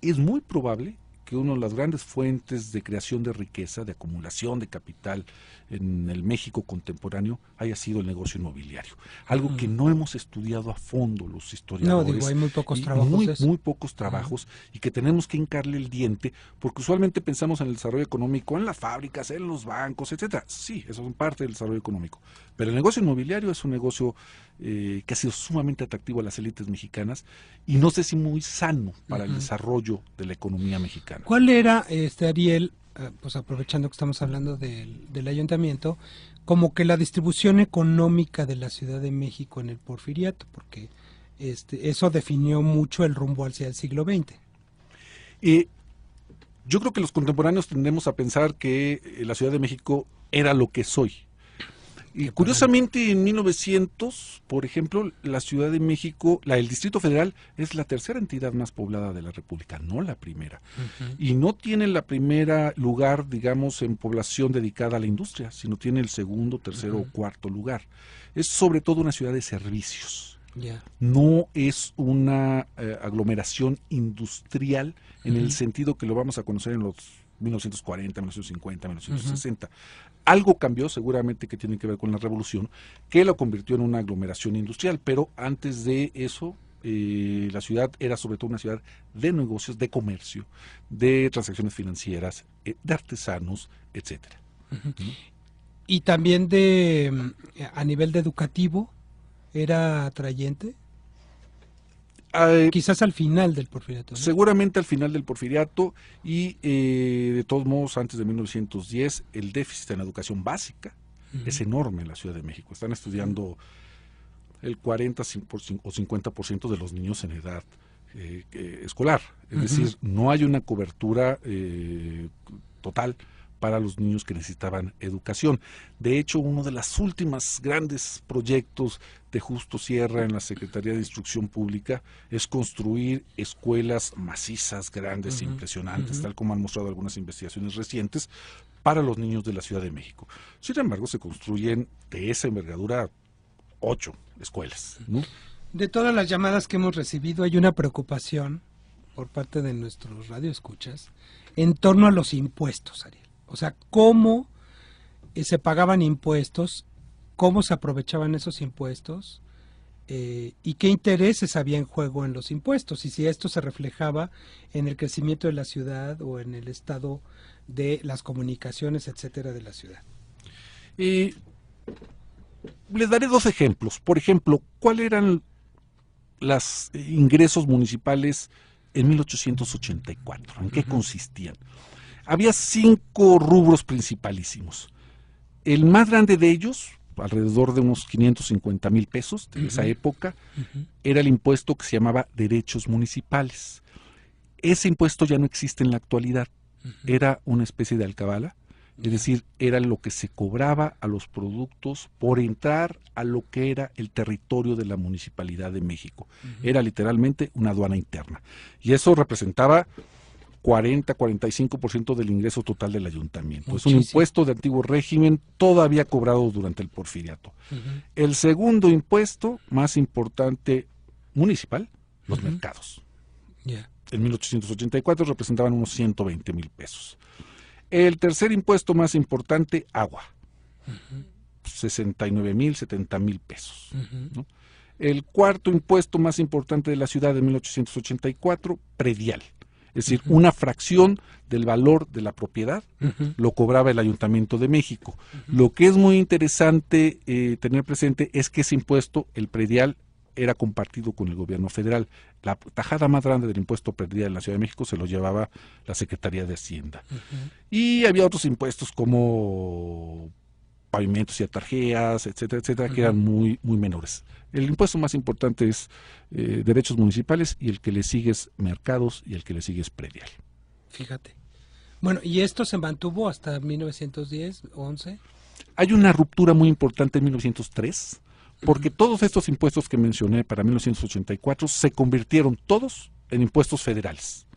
Es muy probable que una de las grandes fuentes de creación de riqueza, de acumulación de capital en el México contemporáneo haya sido el negocio inmobiliario. Algo que no hemos estudiado a fondo los historiadores. No, digo, hay muy pocos trabajos. Muy pocos trabajos y que tenemos que hincarle el diente porque usualmente pensamos en el desarrollo económico en las fábricas, en los bancos, etcétera. Sí, eso es parte del desarrollo económico. Pero el negocio inmobiliario es un negocio que ha sido sumamente atractivo a las élites mexicanas y no sé si muy sano para el desarrollo de la economía mexicana. ¿Cuál era, Ariel, pues aprovechando que estamos hablando del ayuntamiento, como que la distribución económica de la Ciudad de México en el Porfiriato? Porque eso definió mucho el rumbo hacia el siglo XX. Yo creo que los contemporáneos tendemos a pensar que la Ciudad de México era lo que es hoy. Y curiosamente en 1900, por ejemplo, la Ciudad de México, el Distrito Federal es la tercera entidad más poblada de la República, no la primera. Y no tiene la primera lugar, digamos, en población dedicada a la industria, sino tiene el segundo, tercero o cuarto lugar. Es sobre todo una ciudad de servicios. No es una aglomeración industrial en el sentido que lo vamos a conocer en los 1940, 1950, 1960. Algo cambió, seguramente que tiene que ver con la revolución, que la convirtió en una aglomeración industrial, pero antes de eso la ciudad era sobre todo una ciudad de negocios, de comercio, de transacciones financieras, de artesanos, etcétera. Y también a nivel de educativo, ¿era atrayente? Quizás al final del Porfiriato, ¿no? Seguramente al final del Porfiriato y de todos modos antes de 1910 el déficit en educación básica es enorme en la Ciudad de México. Están estudiando el 40 o 50% de los niños en edad escolar. Es decir, no hay una cobertura total para los niños que necesitaban educación. De hecho, uno de los últimos grandes proyectos de Justo Sierra en la Secretaría de Instrucción Pública es construir escuelas macizas, grandes, impresionantes, tal como han mostrado algunas investigaciones recientes, para los niños de la Ciudad de México. Sin embargo, se construyen de esa envergadura 8 escuelas, ¿no? De todas las llamadas que hemos recibido, hay una preocupación por parte de nuestros radioescuchas en torno a los impuestos, Ariel. O sea, cómo se pagaban impuestos, cómo se aprovechaban esos impuestos y qué intereses había en juego en los impuestos y si esto se reflejaba en el crecimiento de la ciudad o en el estado de las comunicaciones, etcétera, de la ciudad. Les daré 2 ejemplos. Por ejemplo, ¿cuáles eran los ingresos municipales en 1884? ¿En qué consistían? Había 5 rubros principalísimos. El más grande de ellos, alrededor de unos 550,000 pesos de esa época, era el impuesto que se llamaba derechos municipales. Ese impuesto ya no existe en la actualidad. Era una especie de alcabala, es decir, era lo que se cobraba a los productos por entrar a lo que era el territorio de la Municipalidad de México. Era literalmente una aduana interna. Y eso representaba 40-45% del ingreso total del ayuntamiento. Muchísimo. Es un impuesto de antiguo régimen todavía cobrado durante el Porfiriato. El segundo impuesto más importante municipal, los mercados. En 1884 representaban unos 120,000 pesos. El tercer impuesto más importante, agua. 69,000, 70,000 pesos. ¿No? El cuarto impuesto más importante de la ciudad de 1884, predial. Es decir, una fracción del valor de la propiedad lo cobraba el Ayuntamiento de México. Lo que es muy interesante tener presente es que ese impuesto, el predial, era compartido con el gobierno federal. La tajada más grande del impuesto predial en la Ciudad de México se lo llevaba la Secretaría de Hacienda. Y había otros impuestos como pavimentos y atarjeas, etcétera, etcétera, que eran muy menores. El impuesto más importante es derechos municipales y el que le sigue es mercados y el que le sigue es predial. Fíjate. Bueno, ¿y esto se mantuvo hasta 1910, 11? Hay una ruptura muy importante en 1903, porque todos estos impuestos que mencioné para 1984 se convirtieron todos en impuestos federales.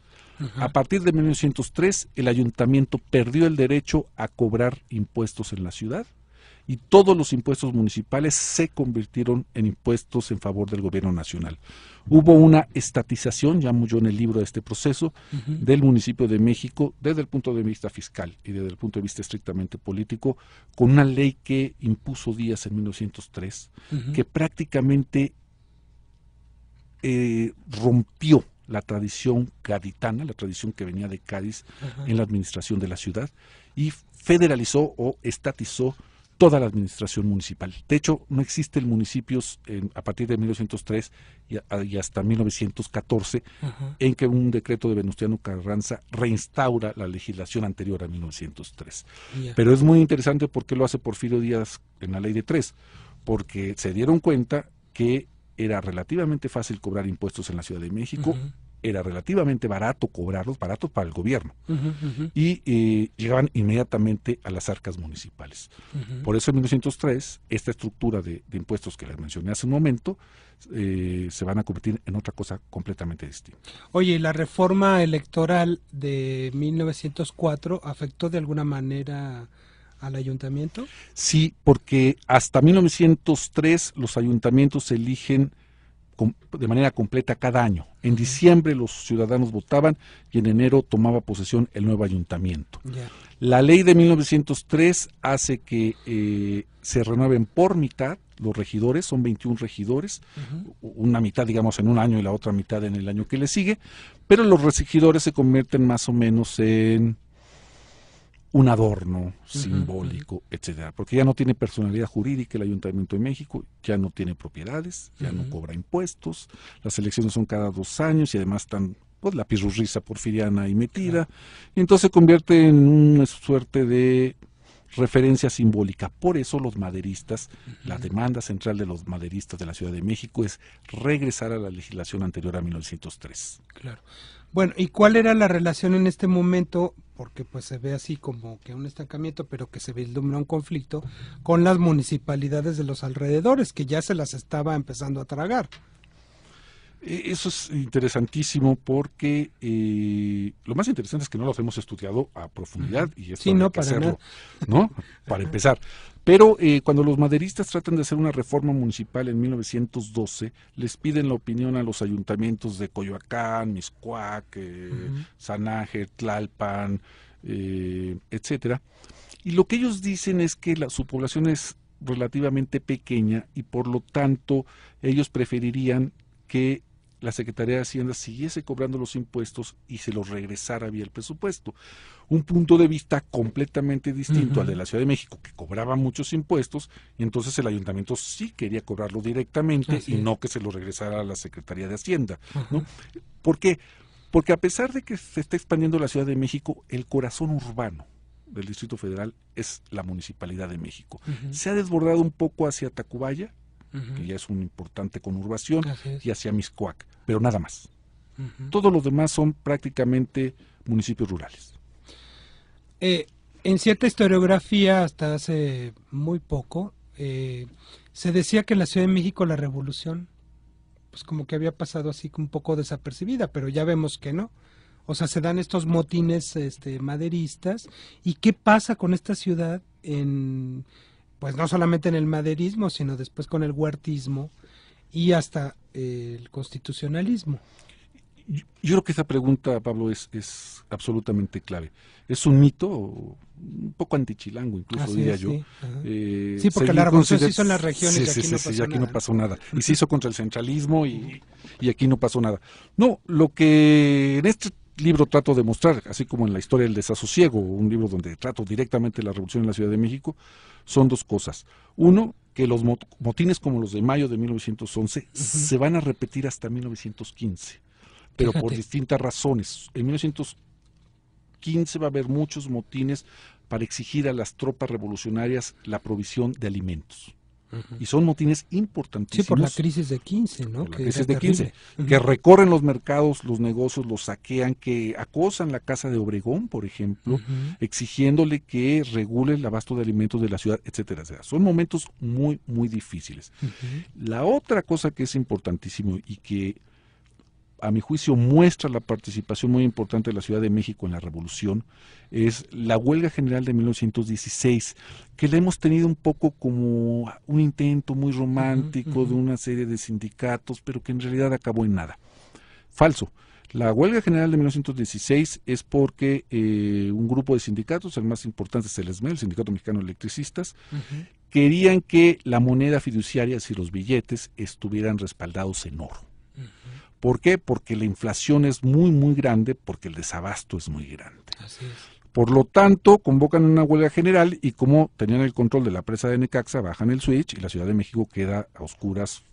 A partir de 1903, el ayuntamiento perdió el derecho a cobrar impuestos en la ciudad y todos los impuestos municipales se convirtieron en impuestos en favor del gobierno nacional. Hubo una estatización, llamo yo en el libro de este proceso, del municipio de México desde el punto de vista fiscal y desde el punto de vista estrictamente político, con una ley que impuso Díaz en 1903, que prácticamente rompió la tradición gaditana, la tradición que venía de Cádiz en la administración de la ciudad, y federalizó o estatizó toda la administración municipal. De hecho, no existen municipios a partir de 1903 y hasta 1914 en que un decreto de Venustiano Carranza reinstaura la legislación anterior a 1903. Pero es muy interesante porque lo hace Porfirio Díaz en la Ley de 3, porque se dieron cuenta que era relativamente fácil cobrar impuestos en la Ciudad de México, era relativamente barato cobrarlos, baratos para el gobierno, y llegaban inmediatamente a las arcas municipales. Por eso en 1903, esta estructura de impuestos que les mencioné hace un momento, se van a convertir en otra cosa completamente distinta. Oye, ¿la reforma electoral de 1904 afectó de alguna manera al ayuntamiento? Sí, porque hasta 1903 los ayuntamientos se eligen de manera completa cada año. En diciembre los ciudadanos votaban y en enero tomaba posesión el nuevo ayuntamiento. La ley de 1903 hace que se renueven por mitad los regidores, son 21 regidores, una mitad digamos en un año y la otra mitad en el año que le sigue, pero los regidores se convierten más o menos en un adorno simbólico, etcétera, porque ya no tiene personalidad jurídica el Ayuntamiento de México, ya no tiene propiedades, ya no cobra impuestos, las elecciones son cada 2 años y además están pues la pirurriza porfiriana ahí metida, y entonces se convierte en una suerte de referencia simbólica. Por eso los maderistas, la demanda central de los maderistas de la Ciudad de México es regresar a la legislación anterior a 1903. Claro. Bueno, ¿y cuál era la relación en este momento? Porque pues se ve así como que un estancamiento, pero que se vislumbra un conflicto con las municipalidades de los alrededores, que ya se las estaba empezando a tragar. Eso es interesantísimo porque lo más interesante es que no los hemos estudiado a profundidad y esto Sí, hay no, que para hacerlo, nada. ¿no? Para empezar. Pero cuando los maderistas tratan de hacer una reforma municipal en 1912, les piden la opinión a los ayuntamientos de Coyoacán, Mixcoac, San Ángel, Tlalpan, etcétera. Y lo que ellos dicen es que su población es relativamente pequeña y por lo tanto ellos preferirían que la Secretaría de Hacienda siguiese cobrando los impuestos y se los regresara vía el presupuesto. Un punto de vista completamente distinto al de la Ciudad de México, que cobraba muchos impuestos, y entonces el ayuntamiento sí quería cobrarlo directamente y no que se lo regresara a la Secretaría de Hacienda, ¿no? ¿Por qué? Porque a pesar de que se está expandiendo la Ciudad de México, el corazón urbano del Distrito Federal es la Municipalidad de México. Se ha desbordado un poco hacia Tacubaya, que ya es una importante conurbación, y hacia Mixcoac, pero nada más. Todos los demás son prácticamente municipios rurales. En cierta historiografía, hasta hace muy poco, se decía que en la Ciudad de México la revolución, pues como que había pasado así un poco desapercibida, pero ya vemos que no. O sea, se dan estos motines maderistas. ¿Y qué pasa con esta ciudad pues no solamente en el maderismo, sino después con el huertismo y hasta el constitucionalismo? Yo creo que esa pregunta, Pablo, es absolutamente clave. Es un mito, un poco antichilango incluso, diría yo. Sí, porque la revolución se hizo en las regiones y aquí no pasó nada. Y se hizo contra el centralismo y aquí no pasó nada. No, lo que en este libro trato de mostrar, así como en la historia del desasosiego, un libro donde trato directamente la revolución en la Ciudad de México, son 2 cosas. Uno, que los motines como los de mayo de 1911 se van a repetir hasta 1915, pero por distintas razones. En 1915 va a haber muchos motines para exigir a las tropas revolucionarias la provisión de alimentos. Y son motines importantísimos. Sí, por la crisis de 15, ¿no? Por la crisis de 15, que recorren los mercados, los negocios, los saquean, que acosan la Casa de Obregón, por ejemplo, exigiéndole que regule el abasto de alimentos de la ciudad, etcétera, etcétera. Son momentos muy, muy difíciles. La otra cosa que es importantísimo y que a mi juicio muestra la participación muy importante de la Ciudad de México en la revolución, es la huelga general de 1916, que la hemos tenido un poco como un intento muy romántico de una serie de sindicatos, pero que en realidad acabó en nada. Falso. La huelga general de 1916 es porque un grupo de sindicatos, el más importante es el SME, el Sindicato Mexicano de Electricistas, querían que la moneda fiduciaria, y los billetes, estuvieran respaldados en oro. ¿Por qué? Porque la inflación es muy, muy grande, porque el desabasto es muy grande. Así es. Por lo tanto, convocan una huelga general y como tenían el control de la presa de Necaxa, bajan el switch y la Ciudad de México queda a oscuras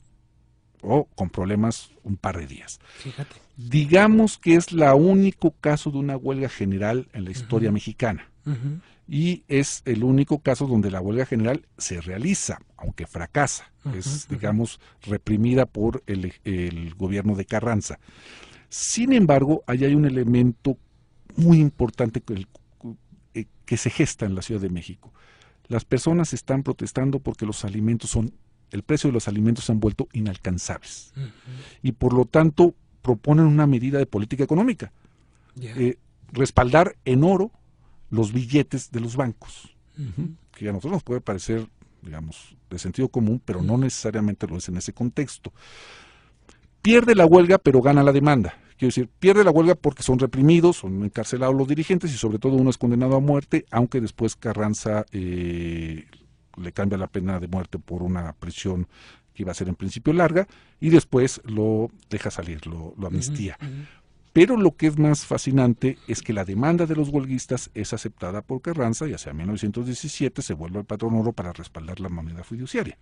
o con problemas un par de días. Fíjate. Digamos que es el único caso de una huelga general en la historia mexicana. Y es el único caso donde la huelga general se realiza, aunque fracasa. Es, digamos, reprimida por el gobierno de Carranza. Sin embargo, allá hay un elemento muy importante que se gesta en la Ciudad de México. Las personas están protestando porque el precio de los alimentos se han vuelto inalcanzables. Y por lo tanto, proponen una medida de política económica. Respaldar en oro los billetes de los bancos, que a nosotros nos puede parecer, digamos, de sentido común, pero no necesariamente lo es en ese contexto. Pierde la huelga, pero gana la demanda. Quiero decir, pierde la huelga porque son reprimidos, son encarcelados los dirigentes y sobre todo uno es condenado a muerte, aunque después Carranza le cambia la pena de muerte por una prisión que iba a ser en principio larga y después lo deja salir, lo amnistía. Pero lo que es más fascinante es que la demanda de los huelguistas es aceptada por Carranza y hacia 1917 se vuelve al patrón oro para respaldar la moneda fiduciaria.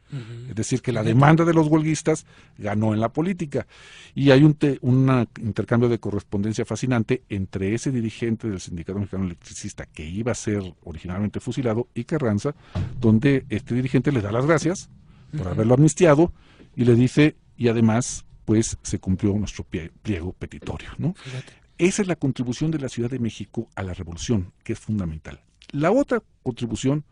Es decir, que la demanda de los huelguistas ganó en la política. Y hay un intercambio de correspondencia fascinante entre ese dirigente del Sindicato Mexicano Electricista que iba a ser originalmente fusilado y Carranza, donde este dirigente le da las gracias por haberlo amnistiado y le dice, y además pues se cumplió nuestro pliego petitorio, ¿no? Fíjate. Esa es la contribución de la Ciudad de México a la revolución, que es fundamental. La otra contribución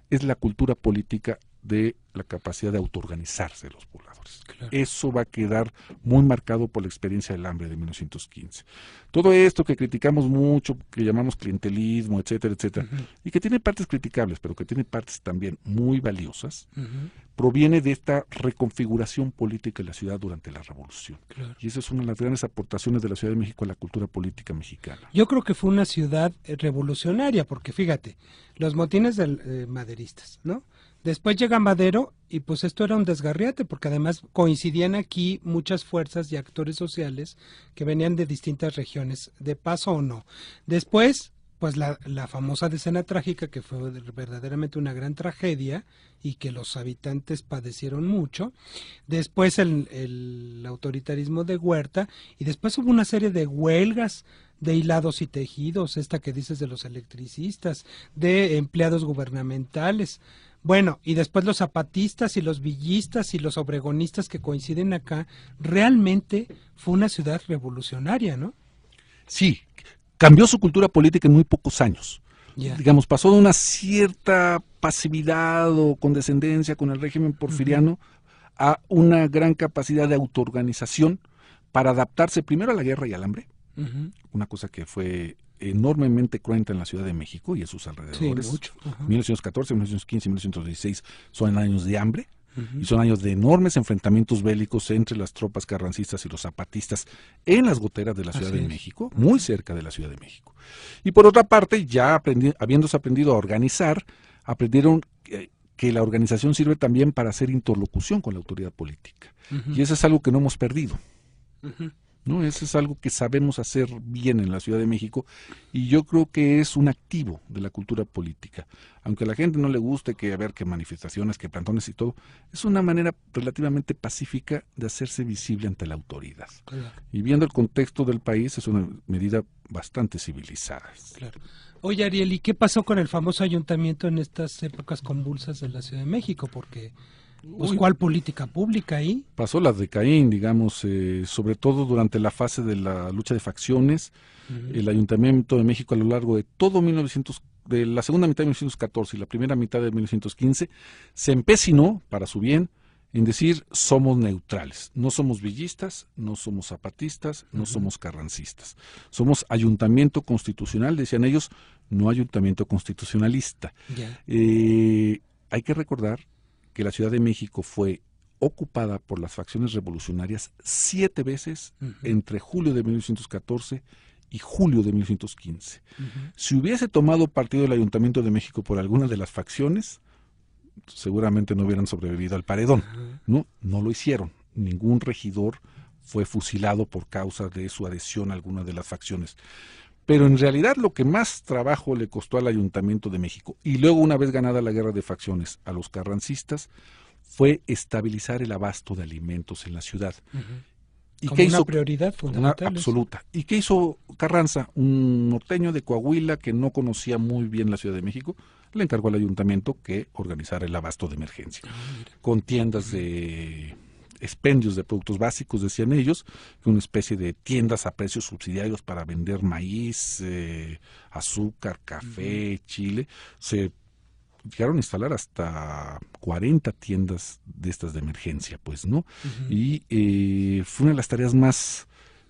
es la cultura política de la capacidad de autoorganizarse de los pobladores. Claro. Eso va a quedar muy marcado por la experiencia del hambre de 1915. Todo esto que criticamos mucho, que llamamos clientelismo, etcétera, etcétera, y que tiene partes criticables, pero que tiene partes también muy valiosas, proviene de esta reconfiguración política de la ciudad durante la revolución. Claro. Y esa es una de las grandes aportaciones de la Ciudad de México a la cultura política mexicana. Yo creo que fue una ciudad revolucionaria, porque fíjate, los motines maderistas, ¿no? Después llega Madero y pues esto era un desgarriate, porque además coincidían aquí muchas fuerzas y actores sociales que venían de distintas regiones, de paso o no. Después, pues la famosa decena trágica, que fue verdaderamente una gran tragedia y que los habitantes padecieron mucho. Después el autoritarismo de Huerta, y después hubo una serie de huelgas de hilados y tejidos, esta que dices de los electricistas, de empleados gubernamentales. Bueno, y después los zapatistas y los villistas y los obregonistas que coinciden acá. Realmente fue una ciudad revolucionaria, ¿no? Sí, cambió su cultura política en muy pocos años. Yeah. Digamos, pasó de una cierta pasividad o condescendencia con el régimen porfiriano a una gran capacidad de autoorganización para adaptarse primero a la guerra y al hambre, una cosa que fue enormemente cruenta en la Ciudad de México y en sus alrededores. Sí, mucho. 1914, 1915 y 1916 son años de hambre. Y son años de enormes enfrentamientos bélicos entre las tropas carrancistas y los zapatistas en las goteras de la Ciudad de México, muy cerca de la Ciudad de México. Y por otra parte, ya habiéndose aprendido a organizar, aprendieron que la organización sirve también para hacer interlocución con la autoridad política. Y eso es algo que no hemos perdido. ¿No? Eso es algo que sabemos hacer bien en la Ciudad de México y yo creo que es un activo de la cultura política. Aunque a la gente no le guste que manifestaciones, que plantones y todo, es una manera relativamente pacífica de hacerse visible ante la autoridad. Claro. Y viendo el contexto del país es una medida bastante civilizada. Claro. Oye, Ariel, ¿y qué pasó con el famoso ayuntamiento en estas épocas convulsas de la Ciudad de México? Porque pues, ¿cuál política pública ahí? Pasó la de Caín, digamos, sobre todo durante la fase de la lucha de facciones. El Ayuntamiento de México a lo largo de todo de la segunda mitad de 1914 y la primera mitad de 1915, se empecinó, para su bien, en decir somos neutrales, no somos villistas, no somos zapatistas, no somos carrancistas. Somos ayuntamiento constitucional, decían ellos, no ayuntamiento constitucionalista. Hay que recordar que la Ciudad de México fue ocupada por las facciones revolucionarias 7 veces entre julio de 1914 y julio de 1915. Si hubiese tomado partido el Ayuntamiento de México por alguna de las facciones, seguramente no hubieran sobrevivido al paredón. No lo hicieron. Ningún regidor fue fusilado por causa de su adhesión a alguna de las facciones. Pero en realidad lo que más trabajo le costó al Ayuntamiento de México, y luego una vez ganada la guerra de facciones a los carrancistas, fue estabilizar el abasto de alimentos en la ciudad. ¿Y como qué una hizo? prioridad fundamental. Una absoluta. ¿Y qué hizo Carranza? Un norteño de Coahuila que no conocía muy bien la Ciudad de México, le encargó al ayuntamiento que organizara el abasto de emergencia, con tiendas de expendios de productos básicos, decían ellos, una especie de tiendas a precios subsidiarios para vender maíz, azúcar, café, chile. Se llegaron a instalar hasta 40 tiendas de estas de emergencia, pues, ¿no? Y fue una de las tareas más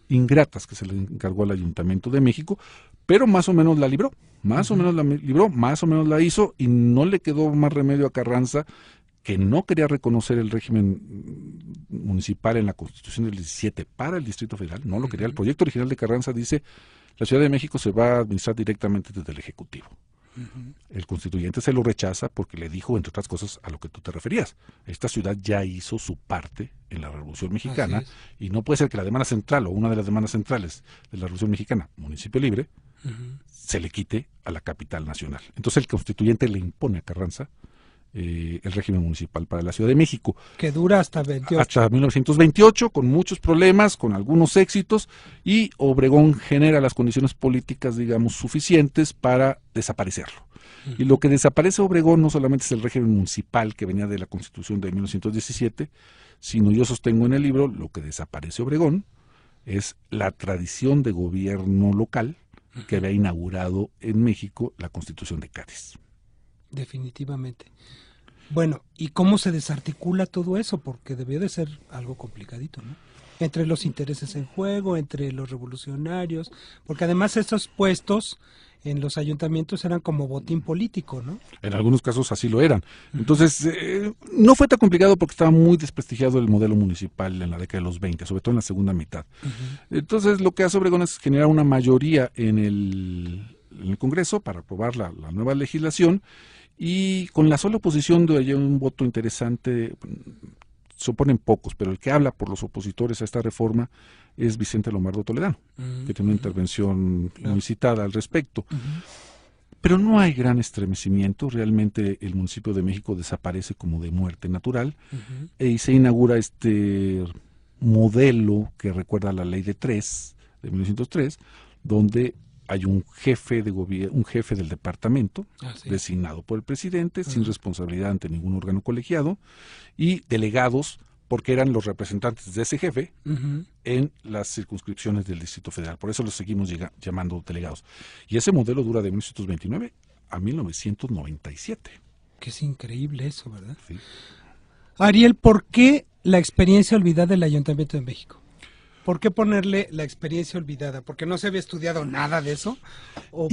ingratas que se le encargó al Ayuntamiento de México, pero más o menos la libró, más o menos la hizo, y no le quedó más remedio a Carranza, que no quería reconocer el régimen municipal en la Constitución del 17 para el Distrito Federal, no lo quería. El proyecto original de Carranza dice, la Ciudad de México se va a administrar directamente desde el Ejecutivo. El constituyente se lo rechaza porque le dijo, entre otras cosas, a lo que tú te referías. Esta ciudad ya hizo su parte en la Revolución Mexicana y no puede ser que la demanda central o una de las demandas centrales de la Revolución Mexicana, municipio libre, se le quite a la capital nacional. Entonces el constituyente le impone a Carranza el régimen municipal para la Ciudad de México. Que dura hasta 28. Hasta 1928, con muchos problemas, con algunos éxitos, y Obregón genera las condiciones políticas, digamos, suficientes para desaparecerlo. Y lo que desaparece Obregón no solamente es el régimen municipal que venía de la Constitución de 1917, sino yo sostengo en el libro, lo que desaparece Obregón es la tradición de gobierno local que había inaugurado en México la Constitución de Cádiz. Definitivamente. Bueno, ¿y cómo se desarticula todo eso? Porque debió de ser algo complicadito, ¿no? Entre los intereses en juego, entre los revolucionarios, porque además estos puestos en los ayuntamientos eran como botín político, ¿no? En algunos casos así lo eran. Entonces, no fue tan complicado porque estaba muy desprestigiado el modelo municipal en la década de los 20, sobre todo en la segunda mitad. Entonces, lo que hace Obregón es generar una mayoría en el Congreso para aprobar la nueva legislación, y con la sola oposición de un voto interesante, se oponen pocos, pero el que habla por los opositores a esta reforma es Vicente Lombardo Toledano, que tiene una intervención muy citada al respecto. Pero no hay gran estremecimiento, realmente el municipio de México desaparece como de muerte natural, y se inaugura este modelo que recuerda a la Ley de 1903, donde hay un jefe de gobierno, un jefe del departamento, designado por el presidente, sin responsabilidad ante ningún órgano colegiado, y delegados, porque eran los representantes de ese jefe en las circunscripciones del Distrito Federal. Por eso los seguimos llamando delegados. Y ese modelo dura de 1929 a 1997. Que es increíble eso, ¿verdad? Sí. Ariel, ¿por qué la experiencia olvidada del Ayuntamiento de México? ¿Por qué ponerle la experiencia olvidada? ¿Porque no se había estudiado nada de eso? ¿O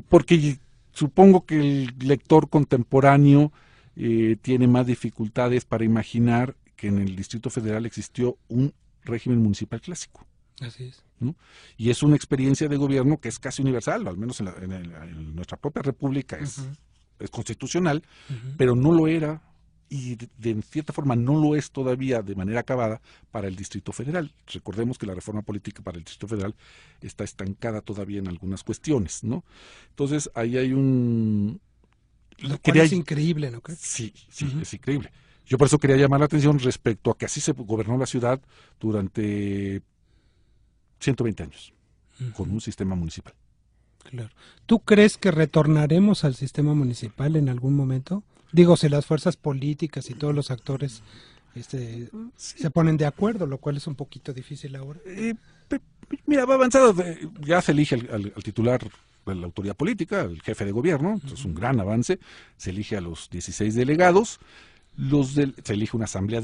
porque supongo que el lector contemporáneo tiene más dificultades para imaginar que en el Distrito Federal existió un régimen municipal clásico. Así es. ¿No? Y es una experiencia de gobierno que es casi universal, al menos en nuestra propia república es constitucional, pero no lo era, y de cierta forma no lo es todavía de manera acabada para el Distrito Federal. Recordemos que la reforma política para el Distrito Federal está estancada todavía en algunas cuestiones, ¿no? Entonces ahí hay Lo cual es increíble, ¿no crees? Sí, es increíble. Yo por eso quería llamar la atención respecto a que así se gobernó la ciudad durante 120 años, con un sistema municipal. Claro. ¿Tú crees que retornaremos al sistema municipal en algún momento? Digo, si las fuerzas políticas y todos los actores se ponen de acuerdo, lo cual es un poquito difícil ahora. Mira, va avanzado, ya se elige al titular de la autoridad política, el jefe de gobierno, es un gran avance, se elige a los 16 delegados, se elige una asamblea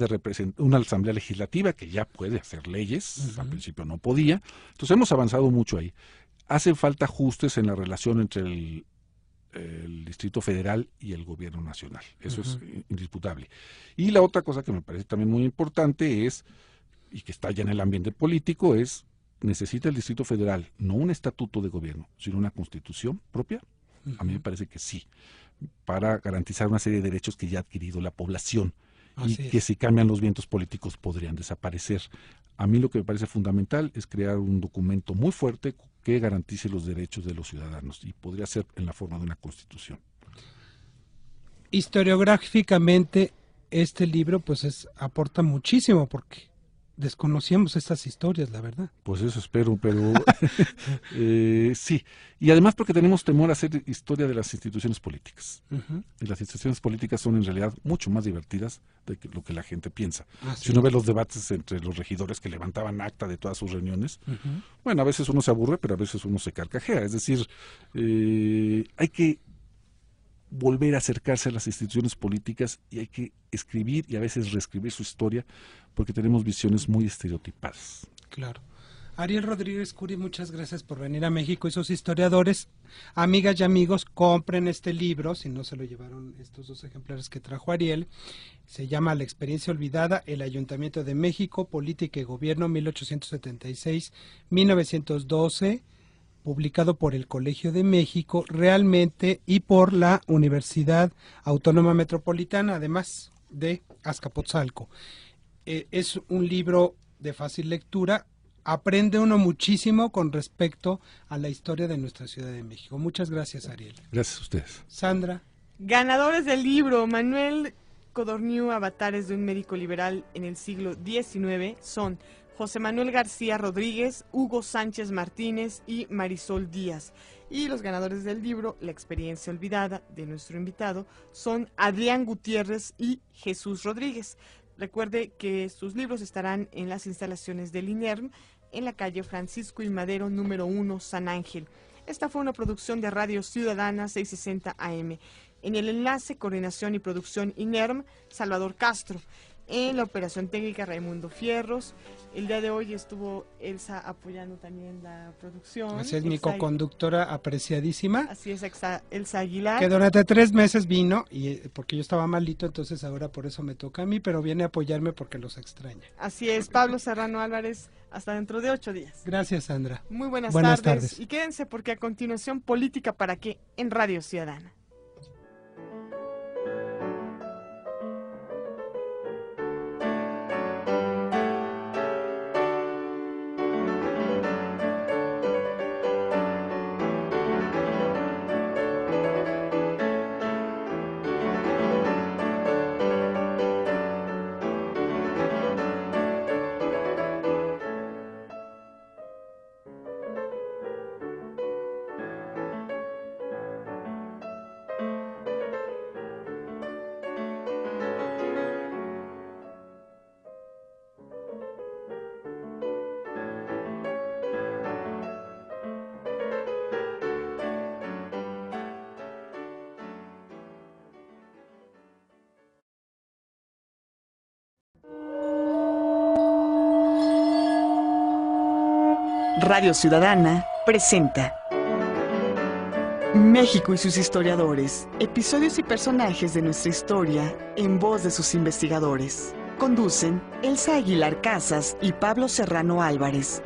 una asamblea legislativa que ya puede hacer leyes, al principio no podía, entonces hemos avanzado mucho ahí. Hacen falta ajustes en la relación entre el Distrito Federal y el gobierno nacional, eso es indisputable. Y la otra cosa que me parece también muy importante es, y que está ya en el ambiente político, es necesita el Distrito Federal no un estatuto de gobierno, sino una constitución propia. A mí me parece que sí, para garantizar una serie de derechos que ya ha adquirido la población y que si cambian los vientos políticos podrían desaparecer. A mí lo que me parece fundamental es crear un documento muy fuerte que garantice los derechos de los ciudadanos, y podría ser en la forma de una constitución. Historiográficamente, este libro pues aporta muchísimo, porque desconocíamos estas historias, la verdad. Pues eso espero, pero sí. Y además porque tenemos temor a hacer historia de las instituciones políticas. Y las instituciones políticas son en realidad mucho más divertidas de lo que la gente piensa. Si uno ve los debates entre los regidores que levantaban acta de todas sus reuniones, bueno, a veces uno se aburre, pero a veces uno se carcajea. Es decir, hay que volver a acercarse a las instituciones políticas y hay que escribir y a veces reescribir su historia, porque tenemos visiones muy estereotipadas. Claro. Ariel Rodríguez Curi, muchas gracias por venir a México. Y sus historiadores, amigas y amigos, compren este libro, si no se lo llevaron estos 2 ejemplares que trajo Ariel. Se llama La experiencia olvidada, el Ayuntamiento de México, Política y Gobierno, 1876-1912, publicado por el Colegio de México realmente y por la Universidad Autónoma Metropolitana, además de Azcapotzalco. Es un libro de fácil lectura, aprende uno muchísimo con respecto a la historia de nuestra Ciudad de México. Muchas gracias, Ariel. Gracias a ustedes. Sandra. Ganadores del libro: Manuel Codorniu, Avatares de un médico liberal en el siglo XIX, son José Manuel García Rodríguez, Hugo Sánchez Martínez y Marisol Díaz. Y los ganadores del libro La experiencia olvidada, de nuestro invitado, son Adrián Gutiérrez y Jesús Rodríguez. Recuerde que sus libros estarán en las instalaciones del INERM, en la calle Francisco y Madero, número 1, San Ángel. Esta fue una producción de Radio Ciudadana 660 AM. En el enlace, coordinación y producción INERM, Salvador Castro. En la operación técnica, Raimundo Fierros. El día de hoy estuvo Elsa apoyando también la producción. Así es, mi coconductora apreciadísima. Así es, Elsa Aguilar. Que durante 3 meses vino, y porque yo estaba malito, entonces ahora por eso me toca a mí, pero viene a apoyarme porque los extraña. Así es, Pablo Serrano Álvarez, hasta dentro de 8 días. Gracias, Sandra. Muy buenas tardes. tardes. Y quédense porque a continuación, Política para qué, en Radio Ciudadana. Radio Ciudadana presenta México y sus historiadores, episodios y personajes de nuestra historia en voz de sus investigadores. Conducen Elsa Aguilar Casas y Pablo Serrano Álvarez.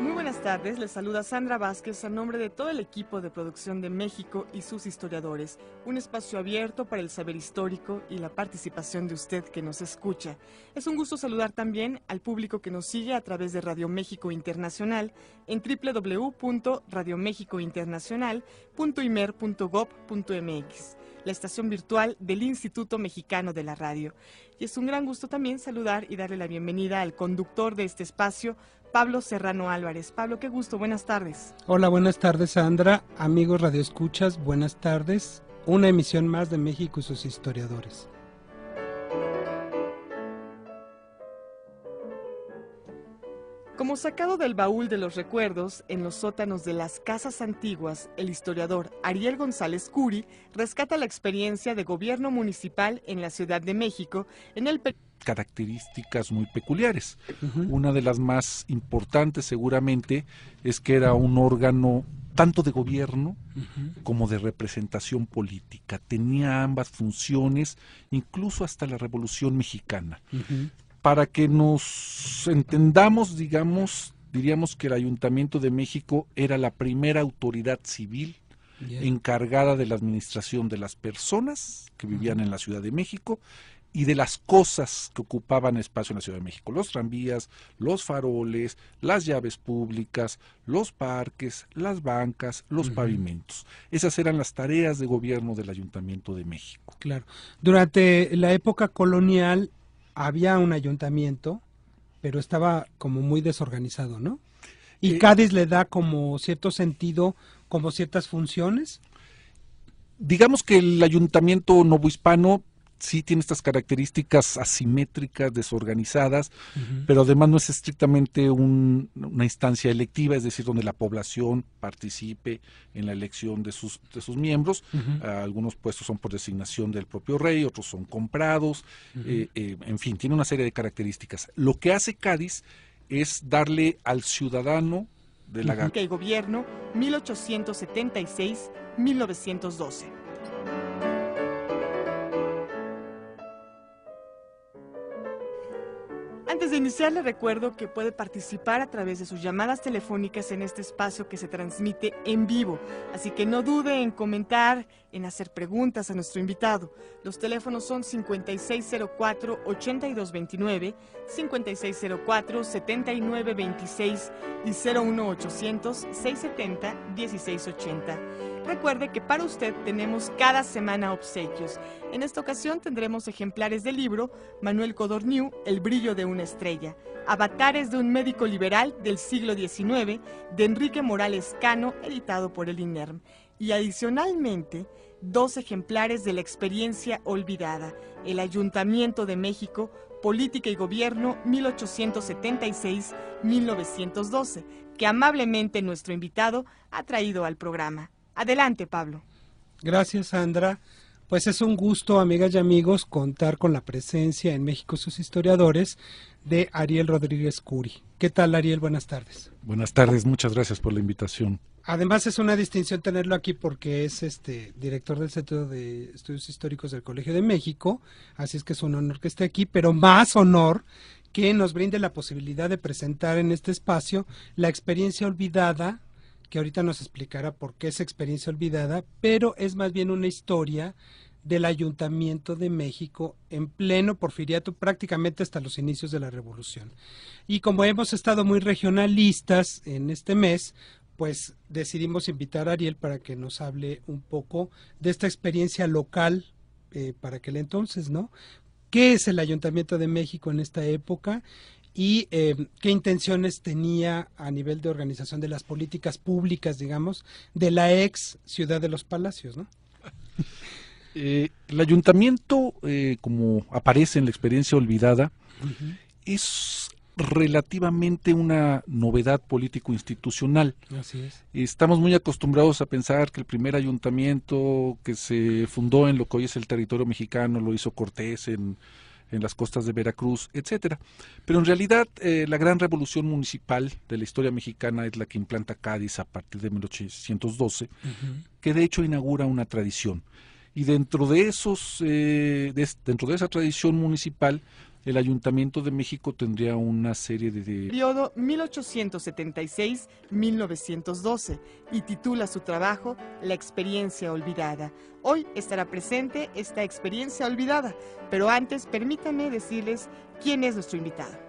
Buenas tardes, les saluda Sandra Vázquez a nombre de todo el equipo de producción de México y sus historiadores, un espacio abierto para el saber histórico y la participación de usted que nos escucha. Es un gusto saludar también al público que nos sigue a través de Radio México Internacional en www.radiomexicointernacional.imer.gov.mx, la estación virtual del Instituto Mexicano de la Radio. Y es un gran gusto también saludar y darle la bienvenida al conductor de este espacio, Pablo Serrano Álvarez. Pablo, qué gusto, buenas tardes. Hola, buenas tardes, Sandra. Amigos radioescuchas, buenas tardes. Una emisión más de México y sus historiadores. Como sacado del baúl de los recuerdos, en los sótanos de las casas antiguas, el historiador Ariel González Curi rescata la experiencia de gobierno municipal en la Ciudad de México en el características muy peculiares. Una de las más importantes seguramente es que era un órgano tanto de gobierno como de representación política. Tenía ambas funciones, incluso hasta la Revolución Mexicana. Para que nos entendamos, diríamos que el Ayuntamiento de México era la primera autoridad civil encargada de la administración de las personas que vivían en la Ciudad de México y de las cosas que ocupaban espacio en la Ciudad de México: los tranvías, los faroles, las llaves públicas, los parques, las bancas, los pavimentos. Esas eran las tareas de gobierno del Ayuntamiento de México. Claro. Durante la época colonial había un ayuntamiento, pero estaba como muy desorganizado, ¿no? Y Cádiz le da como cierto sentido, como ciertas funciones. Digamos que el ayuntamiento novohispano sí tiene estas características asimétricas, desorganizadas, pero además no es estrictamente una instancia electiva, es decir, donde la población participe en la elección de sus miembros. Algunos puestos son por designación del propio rey, otros son comprados, en fin, tiene una serie de características. Lo que hace Cádiz es darle al ciudadano de la el gobierno 1876-1912. de iniciar, le recuerdo que puede participar a través de sus llamadas telefónicas en este espacio que se transmite en vivo. Así que no dude en comentar, en hacer preguntas a nuestro invitado. Los teléfonos son 5604-8229, 5604-7926 y 01800-670-1680. Recuerde que para usted tenemos cada semana obsequios. En esta ocasión tendremos ejemplares del libro Manuel Codorniu, El brillo de una estrella, Avatares de un médico liberal del siglo XIX, de Enrique Morales Cano, editado por el INERM. Y adicionalmente, 2 ejemplares de La experiencia olvidada, El Ayuntamiento de México, Política y Gobierno 1876-1912, que amablemente nuestro invitado ha traído al programa. Adelante, Pablo. Gracias, Sandra. Pues es un gusto, amigas y amigos, contar con la presencia en México sus historiadores de Ariel Rodríguez Curi. ¿Qué tal, Ariel? Buenas tardes. Buenas tardes, muchas gracias por la invitación. Además es una distinción tenerlo aquí porque es director del Centro de Estudios Históricos del Colegio de México, así es que es un honor que esté aquí, pero más honor que nos brinde la posibilidad de presentar en este espacio la experiencia olvidada, que ahorita nos explicará por qué es experiencia olvidada, pero es más bien una historia del Ayuntamiento de México en pleno porfiriato, prácticamente hasta los inicios de la Revolución. Y como hemos estado muy regionalistas en este mes, pues decidimos invitar a Ariel para que nos hable un poco de esta experiencia local para aquel entonces, ¿no? ¿Qué es el Ayuntamiento de México en esta época? Y qué intenciones tenía a nivel de organización de las políticas públicas, digamos, de la ex Ciudad de los Palacios, ¿no? El ayuntamiento, como aparece en La experiencia olvidada, es relativamente una novedad político-institucional. Así es. Estamos muy acostumbrados a pensar que el primer ayuntamiento que se fundó en lo que hoy es el territorio mexicano lo hizo Cortés en las costas de Veracruz, etcétera. Pero en realidad la gran revolución municipal de la historia mexicana es la que implanta Cádiz a partir de 1812, que de hecho inaugura una tradición. Y dentro de dentro de esa tradición municipal, el Ayuntamiento de México tendría una serie de Periodo 1876-1912 y titula su trabajo La experiencia olvidada. Hoy estará presente esta experiencia olvidada, pero antes permítanme decirles quién es nuestro invitado.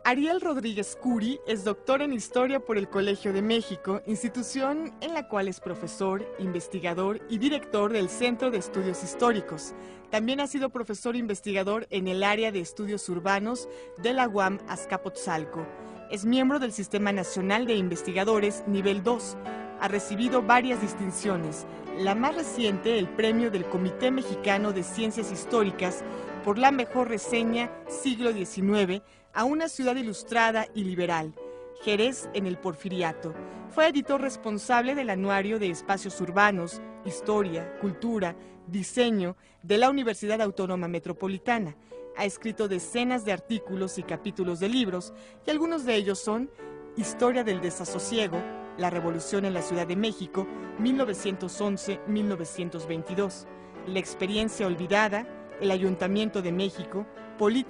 Ariel Rodríguez Curi es doctor en Historia por el Colegio de México, institución en la cual es profesor, investigador y director del Centro de Estudios Históricos. También ha sido profesor investigador en el área de estudios urbanos de la UAM Azcapotzalco. Es miembro del Sistema Nacional de Investigadores Nivel 2. Ha recibido varias distinciones, la más reciente el premio del Comité Mexicano de Ciencias Históricas por la mejor reseña siglo XIX a una ciudad ilustrada y liberal, Jerez en el Porfiriato. Fue editor responsable del Anuario de Espacios Urbanos, Historia, Cultura, Diseño de la Universidad Autónoma Metropolitana. Ha escrito decenas de artículos y capítulos de libros, y algunos de ellos son Historia del desasosiego, La Revolución en la Ciudad de México, 1911-1922, La experiencia olvidada, El Ayuntamiento de México, Política